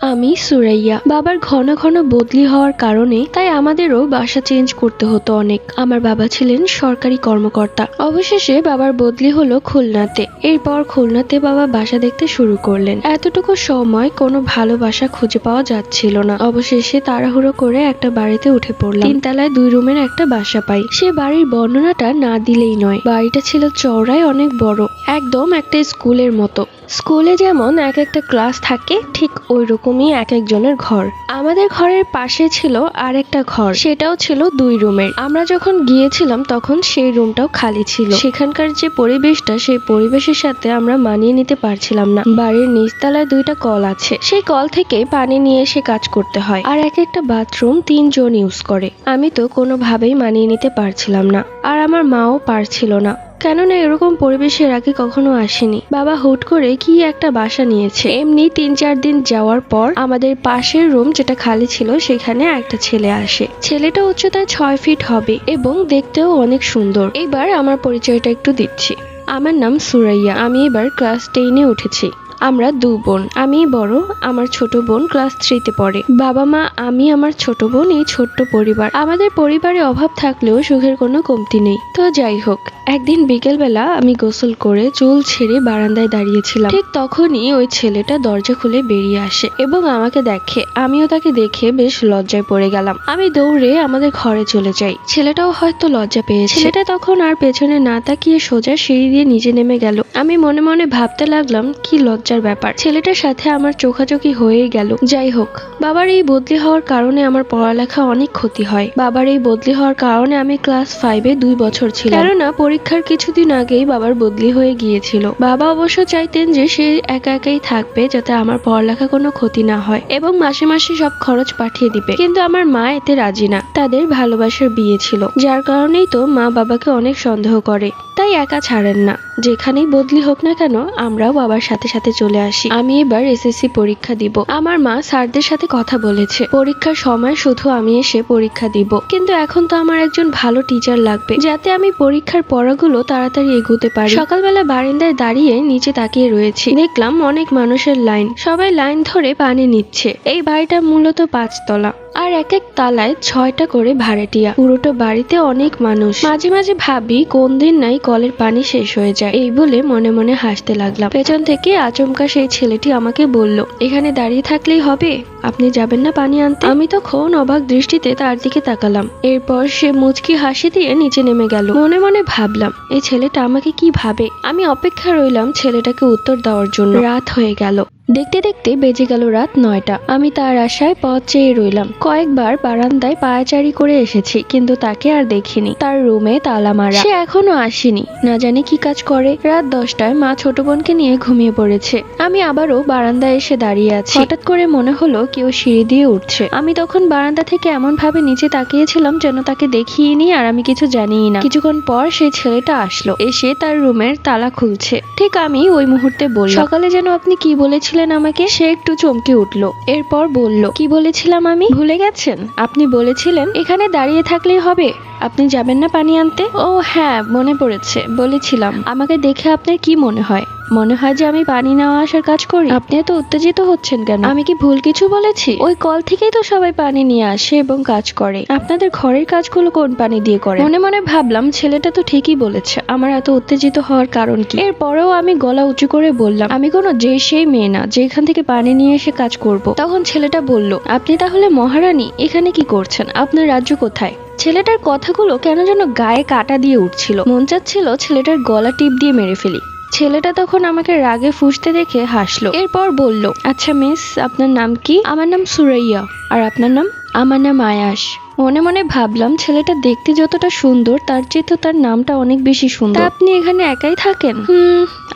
আমি সুরাইয়া। বাবার ঘন ঘন বদলি হওয়ার কারণে তাই আমাদেরও বাসা চেঞ্জ করতে হতো অনেক। আমার বাবা ছিলেন সরকারি কর্মকর্তা। অবশেষে বাবার বদলি হলো খুলনাতে। এরপর খুলনাতে বাবা বাসা দেখতে শুরু করলেন। এতটুকু সময় কোনো ভালো বাসা খুঁজে পাওয়া যাচ্ছিল না। অবশেষে তাড়াহুড়ো করে একটা বাড়িতে উঠে পড়লাম। 3 তলায় 2 রুমের একটা বাসা পাই। সে বাড়ির বর্ণনাটা না দিলেই নয়। বাড়িটা ছিল চওড়ায় অনেক বড়, একদম একটা স্কুলের মতো। স্কুলে যেমন এক একটা ক্লাস থাকে ঠিক ওই রকমই এক একজনের ঘর। আমাদের ঘরের পাশে ছিল আর একটা ঘর, সেটাও ছিল 2 রুমের। আমরা যখন গিয়েছিলাম তখন সেই রুমটাও খালি ছিল। সেখানকার যে পরিবেশটা, সেই পরিবেশের সাথে আমরা মানিয়ে নিতে পারছিলাম না। বাড়ির নিচতলায় 2টা কল আছে, সেই কল থেকে পানি নিয়ে এসে কাজ করতে হয়। আর এক একটা বাথরুম 3 জন ইউজ করে। আমি তো কোনোভাবেই মানিয়ে নিতে পারছিলাম না, আর আমার মাও পারছিল না, কেননা এরকম পরিবেশের আগে কখনো আসেনি। বাবা হুট করে কি একটা বাসা নিয়েছে। এমনি 3-4 দিন যাওয়ার পর আমাদের পাশের রুম যেটা খালি ছিল সেখানে একটা ছেলে আসে। ছেলেটা উচ্চতায় 6 ফিট হবে এবং দেখতেও অনেক সুন্দর। এবার আমার পরিচয়টা একটু দিচ্ছি। আমার নাম সুরাইয়া। আমি এবার ক্লাস 10-এ উঠেছি। আমরা 2 বোন, আমি বড়, আমার ছোট বোন ক্লাস 3-তে পড়ে। বাবা মা, আমি, আমার ছোট বোন, এই ছোট্ট পরিবার। আমাদের পরিবারে অভাব থাকলেও সুখের কোনো কমতি নেই। তো যাই হোক, একদিন বিকেলবেলা আমি গোসল করে চুল ছেড়ে বারান্দায় দাঁড়িয়েছিলাম। ঠিক তখনই ওই ছেলেটা দরজা খুলে বেরিয়ে আসে এবং আমাকে দেখে। আমিও তাকে দেখে বেশ লজ্জায় পড়ে গেলাম। আমি দৌড়ে আমাদের ঘরে চলে যাই। ছেলেটাও হয়তো লজ্জা পেয়েছে। ছেলেটা তখন আর পেছনে না তাকিয়ে সোজা সিঁড়ি দিয়ে নিচে নেমে গেল। আমি মনে মনে ভাবতে লাগলাম, কি লজ্জার ব্যাপার, ছেলেটার সাথে আমার চোখাচোখি হয়েই গেল। যাই হোক, বাবার এই বদলি হওয়ার কারণে আমার পড়ালেখা অনেক ক্ষতি হয়। বাবার এই বদলি হওয়ার কারণে আমি ক্লাস 5-এ 2 বছর ছিলাম। কেননা পরীক্ষার কিছুদিন আগেই বাবার বদলি হয়ে গিয়েছিল। বাবা অবশ্য চাইতেন যে সে একা একাই থাকবে, যাতে আমার পড়ালেখা কোনো ক্ষতি না হয়, এবং মাসে মাসে সব খরচ পাঠিয়ে দিবে। কিন্তু আমার মা এতে রাজি না। তাদের ভালোবাসার বিয়ে ছিল, যার কারণেই তো মা বাবাকে অনেক সন্দেহ করে, তাই একা ছাড়েন না। যেখানেই বদলি হোক না কেন, আমরাও বাবার সাথে সাথে চলে আসি। আমি এবার এসএসসি পরীক্ষা দিব। আমার মা স্যারদের সাথে কথা বলেছে, পরীক্ষার সময় শুধু আমি এসে পরীক্ষা দিব। কিন্তু এখন তো আমার একজন ভালো টিচার লাগবে, যাতে আমি পরীক্ষার পড়াগুলো তাড়াতাড়ি এগোতে পারি। সকালবেলা বারান্দায় দাঁড়িয়ে নিচে তাকিয়ে রয়েছি। দেখলাম অনেক মানুষের লাইন, সবাই লাইন ধরে পানি নিচ্ছে। এই বাড়িটা মূলত 5 তলা, আর এক এক তালায় 6টা করে ভাড়াটিয়া। পুরোটা বাড়িতে অনেক মানুষ। মাঝে মাঝে ভাবি কোন দিন নাই কলের পানি শেষ হয়ে যায়। এই বলে মনে মনে হাসতে লাগলাম। পেছন থেকে আচমকা সেই ছেলেটি আমাকে বলল, এখানে দাঁড়িয়ে থাকলেই হবে, আপনি যাবেন না পানি আনতে? আমি তখন অবাক দৃষ্টিতে তার দিকে তাকালাম। এরপর সে মুচকি হাসি দিয়ে নিচে নেমে গেল। মনে মনে ভাবলাম, এই ছেলেটা আমাকে কি ভাবে। আমি অপেক্ষা রইলাম ছেলেটাকে উত্তর দেওয়ার জন্য। রাত হয়ে গেল। দেখতে দেখতে বেজে গেল রাত 9টা। আমি তার আশায় পথ চেয়ে রইলাম। কয়েকবার বারান্দায় পায়াচারি করে এসেছি, কিন্তু তাকে আর দেখিনি। তার রুমে তালা মারা, সে এখনো আসেনি। না জানি কি কাজ করে। রাত 10টায় মা ছোট বোনকে নিয়ে ঘুমিয়ে পড়েছে। আমি আবারও বারান্দায় এসে দাঁড়িয়ে আছি। হঠাৎ করে মনে হলো কেউ সিঁড়ি দিয়ে উঠছে। আমি তখন বারান্দা থেকে এমন ভাবে নিচে তাকিয়েছিলাম যেন তাকে দেখিনি আর আমি কিছু জানিই না। কিছুক্ষণ পর সেই ছেলেটা আসলো, এসে তার রুমের তালা খুলছে। ঠিক আমি ওই মুহূর্তে বললাম, সকালে যেন আপনি কি বলেছিলেন আমাকে? সে একটু চমকে উঠলো। এরপর বলল, কি বলেছিলাম আমি? ভুলে গেছেন? আপনি বলেছিলেন এখানে দাঁড়িয়ে থাকলেই হবে, আপনি যাবেন না পানি আনতে। ও হ্যাঁ, মনে পড়েছে, বলেছিলাম। আমাকে দেখে আপনার কি মনে হয়? মনে হয় যে আমি পানি নেওয়া আসার কাজ করি? আপনি এত উত্তেজিত হচ্ছেন কেন? আমি কি ভুল কিছু বলেছি? ওই কল থেকেই তো সবাই পানি নিয়ে আসে এবং কাজ করে। আপনাদের ঘরের কাজগুলো কোন পানি দিয়ে করে? মনে মনে ভাবলাম, ছেলেটা তো ঠিকই বলেছে। আমার এত উত্তেজিত হওয়ার কারণ কি? এরপরেও আমি গলা উঁচু করে বললাম, আমি কোনো সেই মেয়ে না যে এখান থেকে পানি নিয়ে এসে কাজ করব। তখন ছেলেটা বলল, আপনি তাহলে মহারানী? এখানে কি করছেন? আপনার রাজ্য কোথায়? ছেলেটার কথাগুলো কেন যেন গায়ে কাটা দিয়ে উঠছিল। মন চাচ্ছিল ছেলেটার গলা টিপ দিয়ে মেরে ফেলি। ছেলেটা তখন আমাকে রাগে ফুঁসতে দেখে হাসলো। এরপর বলল, আচ্ছা মিস, আপনার নাম কি? আমার নাম সুরাইয়া। আর আপনার নাম? আমার নাম আয়াস। মনে মনে ভাবলাম, ছেলেটা দেখতে যতটা সুন্দর তার চেয়ে তো তার নামটা অনেক বেশি সুন্দর। আপনি এখানে একাই থাকেন?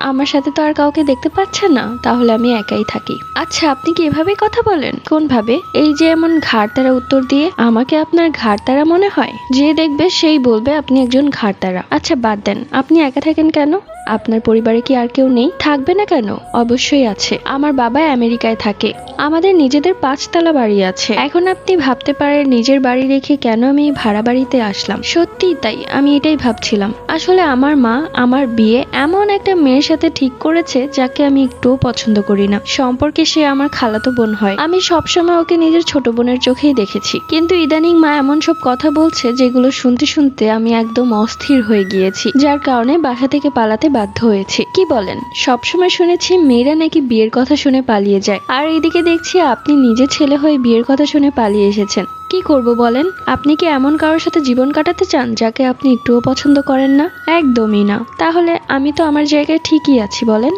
আমার সাথে তো আর কাউকে দেখতে পাচ্ছেন না, তাহলে আমি একাই থাকি। আচ্ছা, আপনি কি এভাবে কথা বলেন? কোন ভাবে? এই যে এমন ঘাড়তারা উত্তর দিয়ে। আমাকে আপনার ঘাড়তারা মনে হয়? যে দেখবে সেই বলবে আপনি একজন ঘাড়তারা। আচ্ছা বাদ দেন, আপনি একা থাকেন কেন? আপনার পরিবারে কি আর কেউ নেই? থাকবে না কেন? অবশ্যই আছে। আমার বাবা আমেরিকায় থাকে। আমাদের নিজেদের 5 তলা বাড়ি আছে। এখন আপনি ভাবতে পারেন নিজের বাড়ি রেখে কেন আমি এই ভাড়া বাড়িতে আসলাম। সত্যিই তাই, আমি এটাই ভাবছিলাম। আসলে আমার মা আমার বিয়ে এমন একটা মেয়ের সাথে ঠিক করেছে যাকে আমি একটুও পছন্দ করি না। সম্পর্কে সে আমার খালাতো বোন হয়। আমি সবসময় ওকে নিজের ছোট বোনের চোখেই দেখেছি, কিন্তু ইদানিং মা এমন সব কথা বলছে যেগুলো শুনতে শুনতে আমি একদম অস্থির হয়ে গিয়েছি, যার কারণে বাসা থেকে পালাতে বাধ্য হয়েছি। কি বলেন? সবসময় শুনেছি মেয়েরা নাকি বিয়ের কথা শুনে পালিয়ে যায়, আর এইদিকে দেখছি আপনি নিজে ছেলে হয়ে বিয়ের কথা শুনে পালিয়ে এসেছেন। কি করব বলেন? আপনি কি এমন কারোর সাথে জীবন কাটাতে চান যাকে আপনি একটুও পছন্দ করেন না? একদমই না। তাহলে আমি তো আমার জায়গায় ঠিকই আছি বলেন।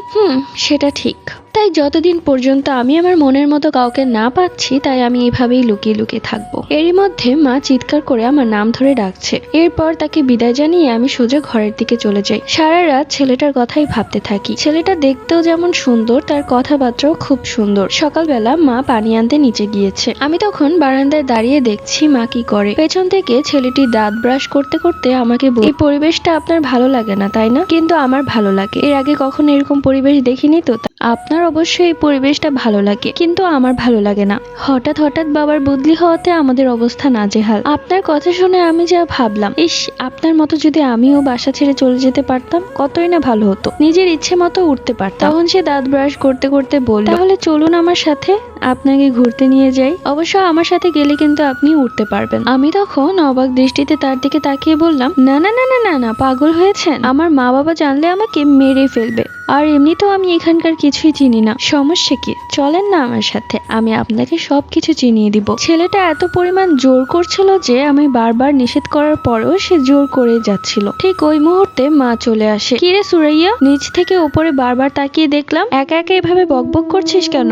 সেটা ঠিক। তাই যতদিন পর্যন্ত আমি আমার মনের মতো কাউকে না পাচ্ছি, তাই আমি এভাবেই লুকিয়ে লুকিয়ে থাকবো। এরই মধ্যে মা চিৎকার করে আমার নাম ধরে ডাকছে। এরপর তাকে বিদায় জানিয়ে আমি সোজা ঘরের দিকে চলে যাই। সারা রাত ছেলেটার কথাই ভাবতে থাকি। ছেলেটা দেখতেও যেমন সুন্দর, তার কথাবার্তাও খুব সুন্দর। সকালবেলা মা পানি আনতে নিচে গিয়েছে। আমি তখন বারান্দায় দাঁড়িয়ে দেখছি মা কি করে। পেছন থেকে ছেলেটি দাঁত ব্রাশ করতে করতে আমাকে এই পরিবেশটা আপনার ভালো লাগে না তাই না? কিন্তু আমার ভালো লাগে। এর আগে কখনো এরকম পরিবেশ দেখিনি তো। আপনার অবশ্যই এই পরিবেশটা ভালো লাগে, কিন্তু আমার ভালো লাগে না। হঠাৎ হঠাৎ বাবার বদলি হওয়াতে আমাদের অবস্থা নাজেহাল। আপনার কথা শুনে আমি যা ভাবলাম, ইস, আপনার মতো যদি আমিও বাসা ছেড়ে চলে যেতে পারতাম কতই না ভালো হতো। নিজের ইচ্ছে মতো উঠতে পারতাম। তখন সে দাঁত ব্রাশ করতে করতে বলল, তাহলে চলুন আমার সাথে, আপনাকে ঘুরতে নিয়ে যাই। অবশ্য আমার সাথে গেলে কিন্তু আপনি উঠতে পারবেন। আমি তখন অবাক দৃষ্টিতে তার দিকে তাকিয়ে বললাম, না না না না না না, পাগল হয়েছেন? আমার মা বাবা জানলে আমাকে মেরে ফেলবে। আর এমনিতেও আমি এখানকার কিছুই চিনি না। সমস্যা কি? চলেন না আমার সাথে, আমি আপনাকে সবকিছু চিনিয়ে দিব। ছেলেটা এত পরিমাণ জোর করছিল যে আমি বারবার নিষেধ করার পরেও সে জোর করে যাচ্ছিল। ঠিক ওই মুহূর্তে মা চলে আসে। কিরে সুরাইয়া? নিচ থেকে উপরে বারবার তাকিয়ে দেখলাম। একা একা এভাবে বকবক করছিস কেন?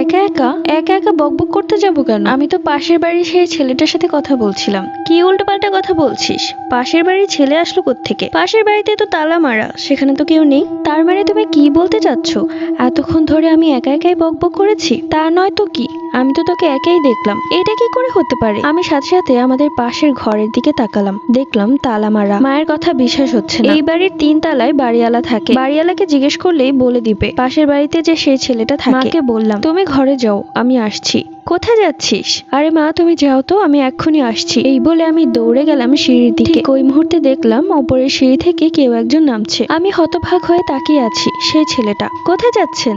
একা একা একা একা বকবক করতে যাবো কেন? আমি তো পাশের বাড়ির সেই ছেলেটার সাথে কথা বলছিলাম। কি উল্টোপাল্টা কথা বলছিস? পাশের বাড়ির ছেলে আসলো কোত্থেকে? পাশের বাড়িতে তো তালা মারা, সেখানে তো কেউ নেই। তার মানে তুমি কি বলতে চাচ্ছ এতক্ষণ ধরে আমি একা একাই বকবক করেছি? তা নয় তো কি, আমি তো তোকে একাই দেখলাম। এটা কি করে হতে পারে? আমি সাথে সাথে আমাদের পাশের ঘরের দিকে তাকালাম, দেখলাম তালা মারা। মায়ের কথা বিশ্বাস হচ্ছে না। এই বাড়ির 3 তলায় বাড়িওয়ালা থাকে। বাড়িওয়ালাকে জিজ্ঞেস করলেই বলে দিবে পাশের বাড়িতে যে সেই ছেলেটা থাকে। মাকে বললাম, তুমি ঘরে যাও, আমি আসছি। কোথায় যাচ্ছিস? আরে মা, তুমি যাও তো, আমি এক্ষুনি আসছি। এই বলে আমি দৌড়ে গেলাম সিঁড়ির দিকে। ওই মুহূর্তে দেখলাম ওপরের সিঁড়ি থেকে কেউ একজন নামছে। আমি হতভাগ হয়ে তাকিয়ে আছি। সেই ছেলেটা। কোথায় যাচ্ছেন?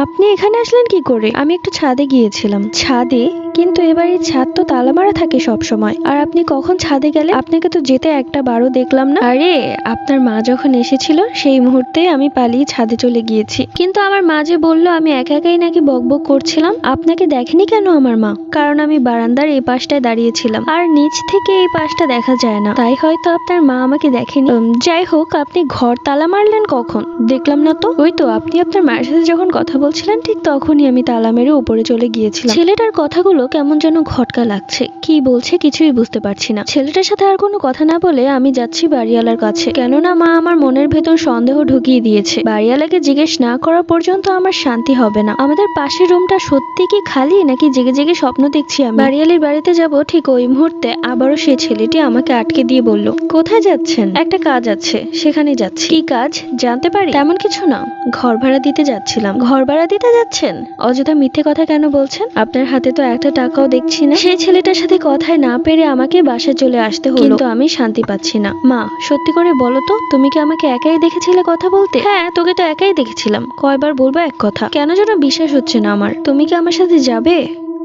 আপনি এখানে আসলেন কি করে? আমি একটু ছাদে গিয়েছিলাম। ছাদে? কিন্তু এবারে ছাদ তো তালা মারা থাকে সব সময়। আর আপনি কখন ছাদে গেলে? আপনাকে তো যেতে একটা বারও দেখলাম না। আরে, আপনার মা যখন এসেছিল সেই মুহূর্তে আমি পালিয়ে ছাদে চলে গিয়েছি। কিন্তু আমার মা যে বললো আমি একা একাই নাকি বকবক করছিলাম। আপনাকে দেখেনি কেন আমার মা? কারণ আমি বারান্দার এই পাশটায় দাঁড়িয়েছিলাম, আর নিচ থেকে এই পাশটা দেখা যায় না, তাই হয়তো আপনার মা আমাকে দেখেনি। যাই হোক, আপনি ঘর তালা মারলেন কখন? দেখলাম না তো। ওই তো আপনি আপনার মায়ের সাথে যখন কথা বলছিলেন ঠিক তখনই আমি তালা মেরে উপরে চলে গিয়েছিলাম। ছেলেটার কথাগুলো কেমন যেন ঘটকা লাগছে। কি বলছে কিছুই বুঝতে পারছি না। ছেলেটার সাথে আর কোনো কথা না বলে আমি যাচ্ছি বাড়িওয়ালার কাছে। কেননা মা আমার মনের ভেতর সন্দেহ ঢুকিয়ে দিয়েছে। বাড়িওয়ালাকে জিজ্ঞেস না করা পর্যন্ত আমার শান্তি হবে না। আমাদের পাশের রুমটা সত্যি কি খালি, নাকি জেগে জেগে স্বপ্ন দেখছি আমি? বাড়িওয়ালির বাড়িতে যাব ঠিক ওই মুহূর্তে আবারও সেই ছেলেটি আমাকে আটকে দিয়ে বলল, কোথায় যাচ্ছেন? একটা কাজ আছে, সেখানে যাচ্ছি। কি কাজ জানতে পারি? তেমন কিছু না, ঘর ভাড়া দিতে যাচ্ছিলাম। ঘর ভাড়া দিতে যাচ্ছেন? অযথা মিথ্যে কথা কেন বলছেন? আপনার হাতে তো একটা টাকাও দেখছি না। সেই ছেলেটার সাথে কথায় না পেরে আমাকে বাসায় চলে আসতে হলো, কিন্তু আমি শান্তি পাচ্ছি না। মা, সত্যি করে বলো তো, তুমি কি আমাকে একাই দেখেছিলে কথা বলতে? হ্যাঁ, তোকে তো একাই দেখেছিলাম। কয়বার বলবো এক কথা? কেন যেন বিশ্বাস হচ্ছে না আমার। তুমি কি আমার সাথে যাবে?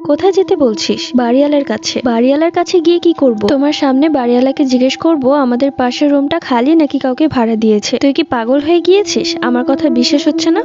কোথায় যেতে বলছিস? বাড়িওয়ালার কাছে। বাড়িওয়ালার কাছে গিয়ে কি করব? তোমার সামনে বাড়িওয়ালাকে জিজ্ঞেস করব আমাদের পাশের রুমটা খালি নাকি কাউকে ভাড়া দিয়েছে। তুই কি পাগল হয়ে গিয়েছিস? আমার কথা বিশ্বাস হচ্ছে না?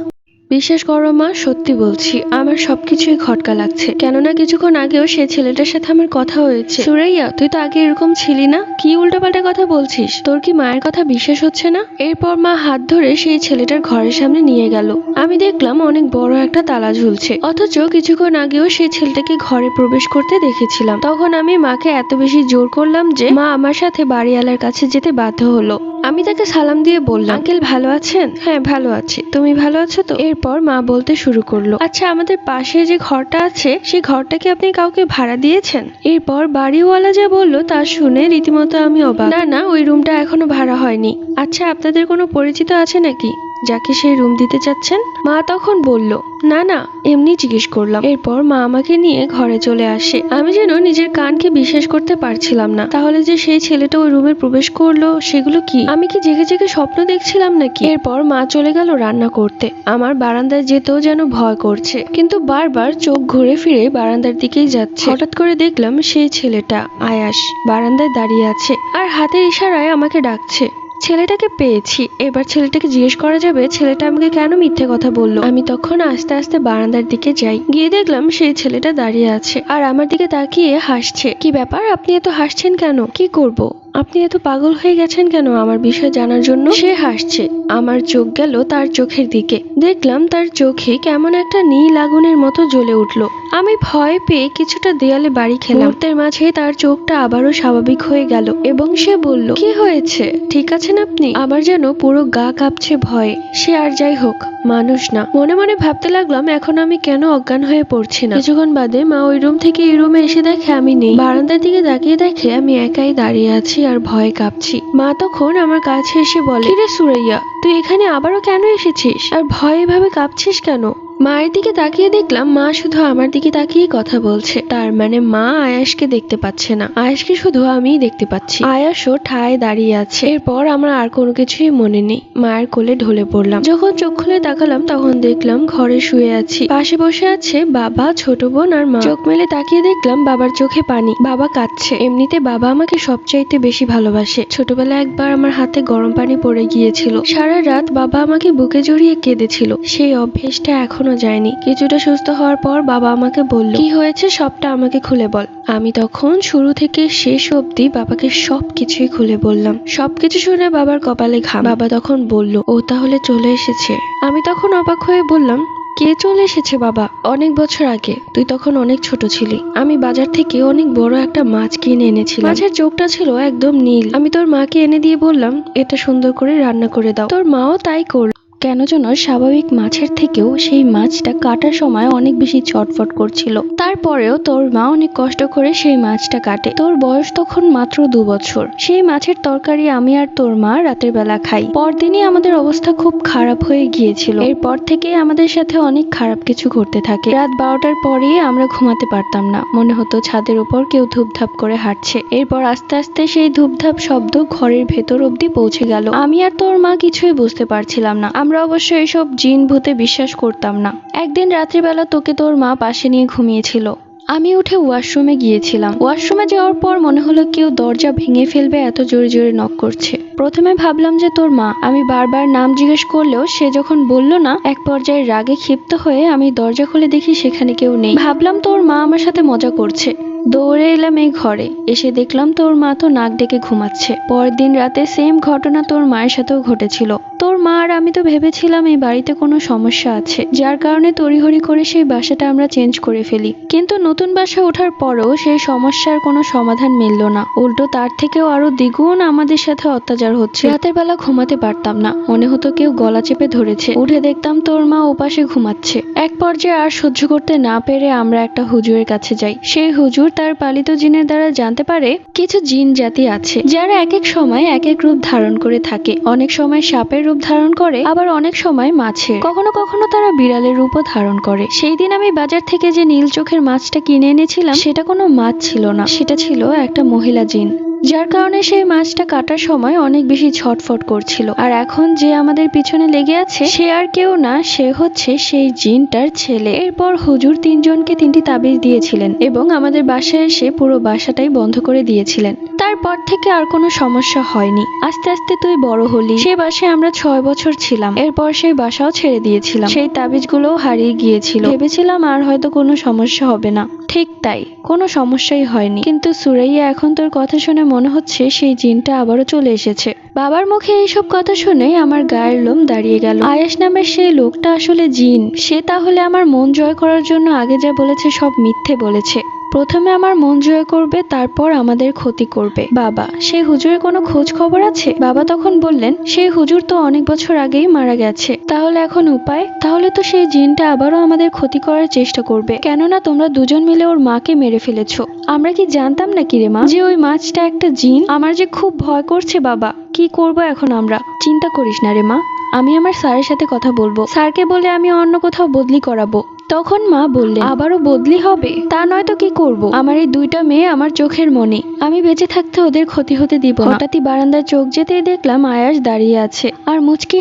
বিশ্বাস করো মা, সত্যি বলছি, আমার সবকিছুই খটকা লাগছে। কেননা কিছুক্ষণ আগেও সেই ছেলেটার সাথে আমার কথা হয়েছে। সুরাইয়া, তুই তো আগে এরকম ছিলি না। কি উল্টোপাল্টা কথা বলছিস? তোর কি মায়ের কথা বিশ্বাস হচ্ছে না? এরপর মা হাত ধরে সেই ছেলেটার ঘরের সামনে নিয়ে গেল। আমি দেখলাম অনেক বড় একটা তালা ঝুলছে, অথচ কিছুক্ষণ আগেও সেই ছেলেটাকে ঘরে প্রবেশ করতে দেখেছিলাম। তখন আমি মাকে এত বেশি জোর করলাম যে মা আমার সাথে বাড়িওয়ালার কাছে যেতে বাধ্য হলো। আমি তাকে সালাম দিয়ে বললাম, আঙ্কেল ভালো আছেন? হ্যাঁ ভালো আছি, তুমি ভালো আছো তো? এরপর এরপর মা বলতে শুরু করলো, আচ্ছা আমাদের পাশে যে ঘরটা আছে সেই ঘরটা কি আপনি কাউকে ভাড়া দিয়েছেন? এরপর বাড়িওয়ালা যা বললো তা শুনে রীতিমতো আমি অবাক। না না, ওই রুমটা এখনো ভাড়া হয়নি। আচ্ছা আপনাদের কোনো পরিচিত আছে নাকি যাকে সেই রুম দিতে চাচ্ছেন? মা তখন বলল, না না, এমনি জিজ্ঞেস করলাম। এরপর মা আমাকে নিয়ে ঘরে চলে আসে। আমি যেন নিজের কানকে বিশ্বাস করতে পারছিলাম না। তাহলে যে সেই ছেলেটা ওই রুমে প্রবেশ করলো সেগুলো কি? আমি কি জেগে জেগে স্বপ্ন দেখছিলাম নাকি? এরপর মা চলে গেল রান্না করতে। আমার বারান্দায় যেতেও যেন ভয় করছে, কিন্তু বারবার চোখ ঘুরে ফিরে বারান্দার দিকেই যাচ্ছে। হঠাৎ করে দেখলাম সেই ছেলেটা আয়াস বারান্দায় দাঁড়িয়ে আছে আর হাতের ইশারায় আমাকে ডাকছে। ছেলেটাকে পেয়েছি। এবার ছেলেটাকে জিজ্ঞেস করা যাবে ছেলেটা আমাকে কেন মিথ্যে কথা বললো। আমি তখন আস্তে আস্তে বারান্দার দিকে যাই। গিয়ে দেখলাম সেই ছেলেটা দাঁড়িয়ে আছে আর আমার দিকে তাকিয়ে হাসছে। কি ব্যাপার, আপনি এত হাসছেন কেন? কি করব? আপনি এত পাগল হয়ে গেছেন কেন আমার বিষয় জানার জন্য? সে হাসছে। আমার চোখ গেল তার চোখের দিকে। দেখলাম তার চোখে কেমন একটা নীল আগুনের মতো জ্বলে উঠলো। আমি ভয় পেয়ে কিছুটা দেয়ালে বাড়ি খেলাম। মুহূর্তের মাঝে তার চোখটা আবারও স্বাভাবিক হয়ে গেল এবং সে বলল, কি হয়েছে, ঠিক আছেন আপনি? আমার যেন পুরো গা কাঁপছে ভয়ে। সে আর যাই হোক, মানুষ না। মনে মনে ভাবতে লাগলাম এখন আমি কেন অজ্ঞান হয়ে পড়ছি না। কিছুক্ষণ বাদে মা ওই রুম থেকে এই রুমে এসে দেখে আমি নেই। বারান্দার দিকে তাকিয়ে দেখে আমি একাই দাঁড়িয়ে আছি আর ভয়ে কাঁপছি। মা তখন আমার কাছে এসে বলে, কিরে সুরাইয়া, তুই এখানে আবারও কেন এসেছিস আর ভয়ে এভাবে কাঁপছিস কেন? মায়ের দিকে তাকিয়ে দেখলাম মা শুধু আমার দিকে তাকিয়ে কথা বলছে। তার মানে মা আয়াসকে দেখতে পাচ্ছে না, আয়াসকে শুধু আমিই দেখতে পাচ্ছি। আয়াসও ঠায় দাঁড়িয়ে আছে। এরপর আমার আর কোনো কিছুই মনে নেই। মায়ের কোলে ঢলে পড়লাম। যখন চোখ খুলে তাকালাম তখন দেখলাম ঘরে শুয়ে আছি। পাশে বসে আছে বাবা, ছোট বোন আর মা। চোখ মেলে তাকিয়ে দেখলাম বাবার চোখে পানি। বাবা কাঁদছে। এমনিতে বাবা আমাকে সবচাইতে বেশি ভালোবাসে। ছোটবেলায় একবার আমার হাতে গরম পানি পড়ে গিয়েছিল। সারা রাত বাবা আমাকে বুকে জড়িয়ে কেঁদেছিল। সেই অভ্যেসটা এখনো যায়নি। কিছুটা সুস্থ হওয়ার পর বাবা আমাকে বলল, কি হয়েছে সবটা আমাকে খুলে বল। আমি তখন শুরু থেকে শেষ অবধি বাবাকে সবকিছুই খুলে বললাম। সবকিছু শুনে বাবার কপালে ঘাম। বাবা তখন বলল, ও তাহলে চলে এসেছে। আমি তখন অবাক হয়ে বললাম, কে চলে এসেছে বাবা? অনেক বছর আগে, তুই তখন অনেক ছোট ছিলি। আমি বাজার থেকে অনেক বড় একটা মাছ কিনে এনেছিলাম। মাছের চোখটা ছিল একদম নীল। আমি তোর মাকে এনে দিয়ে বললাম, এটা সুন্দর করে রান্না করে দাও। তোর মাও তাই করল। কেন যেন স্বাভাবিক মাছের থেকেও সেই মাছটা কাটার সময় অনেক বেশি ছটফট করছিল। তারপরেও তোর মা অনেক কষ্ট করে সেই মাছটা কাটে। তোর বয়স তখন মাত্র 2 বছর। সেই মাছের তরকারি আমি আর তোর মা রাতের বেলা খাই। পরদিনই আমাদের অবস্থা খুব খারাপ হয়ে গিয়েছিল। এরপর থেকে আমাদের সাথে অনেক খারাপ কিছু ঘটতে থাকে। রাত 12টার পরে আমরা ঘুমাতে পারতাম না। মনে হতো ছাদের উপর কেউ ধূপধাপ করে হাঁটছে। এরপর আস্তে আস্তে সেই ধূপধাপ শব্দ ঘরের ভেতর অব্দি পৌঁছে গেল। আমি আর তোর মা কিছুই বুঝতে পারছিলাম না। আমরা অবশ্য এইসব জিন ভূতে বিশ্বাস করতাম না। একদিন রাত্রিবেলা তোকে তোর মা পাশে নিয়ে ঘুমিয়েছিল। আমি উঠে ওয়াশরুমে গিয়েছিলাম। ওয়াশরুমে যাওয়ার পর মনে হলো কেউ দরজা ভেঙে ফেলবে, এত জোরে জোরে নক করছে। প্রথমে ভাবলাম যে তোর মা। আমি বারবার নাম জিজ্ঞেস করলেও সে যখন বলল না, এক পর্যায়ে রাগে ক্ষিপ্ত হয়ে আমি দরজা খুলে দেখি সেখানে কেউ নেই। ভাবলাম তোর মা আমার সাথে মজা করছে। দৌড়ে এলাম এই ঘরে। এসে দেখলাম তোর মা তো নাক ডেকে ঘুমাচ্ছে। পরের দিন রাতে সেম ঘটনা তোর মায়ের সাথেও ঘটেছিল। তোর মা আর আমি তো ভেবেছিলাম এই বাড়িতে কোনো সমস্যা আছে, যার কারণে তড়িঘড়ি করে সেই বাসাটা আমরা চেঞ্জ করে ফেলি। কিন্তু নতুন বাসা ওঠার পরও সেই সমস্যার কোনো সমাধান মিলল না। উল্টো তার থেকেও আরো দ্বিগুণ আমাদের সাথে অত্যাচার হচ্ছে। রাতের বেলা ঘুমাতে পারতাম না, মনে হতো কেউ গলা চেপে ধরেছে। উঠে দেখতাম তোর মা ওপাশে ঘুমাচ্ছে। এক পর্যায়ে আর সহ্য করতে না পেরে আমরা একটা হুজুরের কাছে যাই। সেই হুজুর তার পালিত জিনের দ্বারা জানতে পারে কিছু জিন জাতি আছে যারা এক এক সময় এক এক রূপ ধারণ করে থাকে। অনেক সময় সাপের রূপ ধারণ করে, আবার অনেক সময় মাছের, কখনো কখনো তারা বিড়ালের রূপও ধারণ করে। সেই দিন আমি বাজার থেকে যে নীল চোখের মাছটা কিনে এনেছিলাম সেটা কোনো মাছ ছিল না, সেটা ছিল একটা মহিলা জিন, যার কারণে সেই মাছটা কাটার সময় অনেক বেশি ছটফট করছিল। আর এখন যে আমাদের পিছনে লেগে আছে সে আর কেউ না, সে হচ্ছে সেই জিনটার ছেলে। এরপর হুজুর 3 জনকে 3টি তাবিজ দিয়েছিলেন এবং আমাদের বাসায় এসে পুরো বাসাটাই বন্ধ করে দিয়েছিলেন। তারপর থেকে আর কোনো সমস্যা হয়নি। আস্তে আস্তে তুই বড় হলি। সে বাসায় আমরা 6 বছর ছিলাম। এরপর সেই বাসাও ছেড়ে দিয়েছিলাম। সেই তাবিজগুলোও হারিয়ে গিয়েছিল। ভেবেছিলাম আর হয়তো কোনো সমস্যা হবে না। ঠিক তাই, কোনো সমস্যাই হয়নি। কিন্তু সুরাইয়া, এখন তোর কথা শুনে মনে হচ্ছে সেই জিনটা আবারও চলে এসেছে। বাবার মুখে এইসব কথা শুনে আমার গায়ের লোম দাঁড়িয়ে গেল। আয়েশ নামের সেই লোকটা আসলে জিন। সে তাহলে আমার মন জয় করার জন্য আগে যা বলেছে সব মিথ্যে বলেছে। প্রথমে আমার মন জয় করবে, তারপর আমাদের ক্ষতি করবে। বাবা, সেই হুজুরের কোনো খোঁজ খবর আছে? বাবা তখন বললেন, সেই হুজুর তো অনেক বছর আগেই মারা গেছে। তাহলে এখন উপায়? তাহলে তো সেই জিনটা আবারও আমাদের ক্ষতি করার চেষ্টা করবে, কেননা তোমরা দুজন মিলে ওর মাকে মেরে ফেলেছো। আমরা কি জানতাম না কি রে মা, যে ওই মাছটা একটা জিন? আমার যে খুব ভয় করছে বাবা, কি করব এখন আমরা? চিন্তা করিস না রে মা, আমি আমার স্যারের সাথে কথা বলবো, স্যারকে বলে আমি অন্য কোথাও বদলি করাবো। তখন মা বললেন, আবারও বদলি হবে? তা নয় তো কি করব? আমার এই দুইটা মেয়ে আমার চোখের মনি, আমি বেঁচে থাকতে ওদের ক্ষতি হতে দিব না। হঠাৎই বারান্দায় চোখ যেতেই দেখলাম আয়াস দাঁড়িয়ে আছে আর মুচকি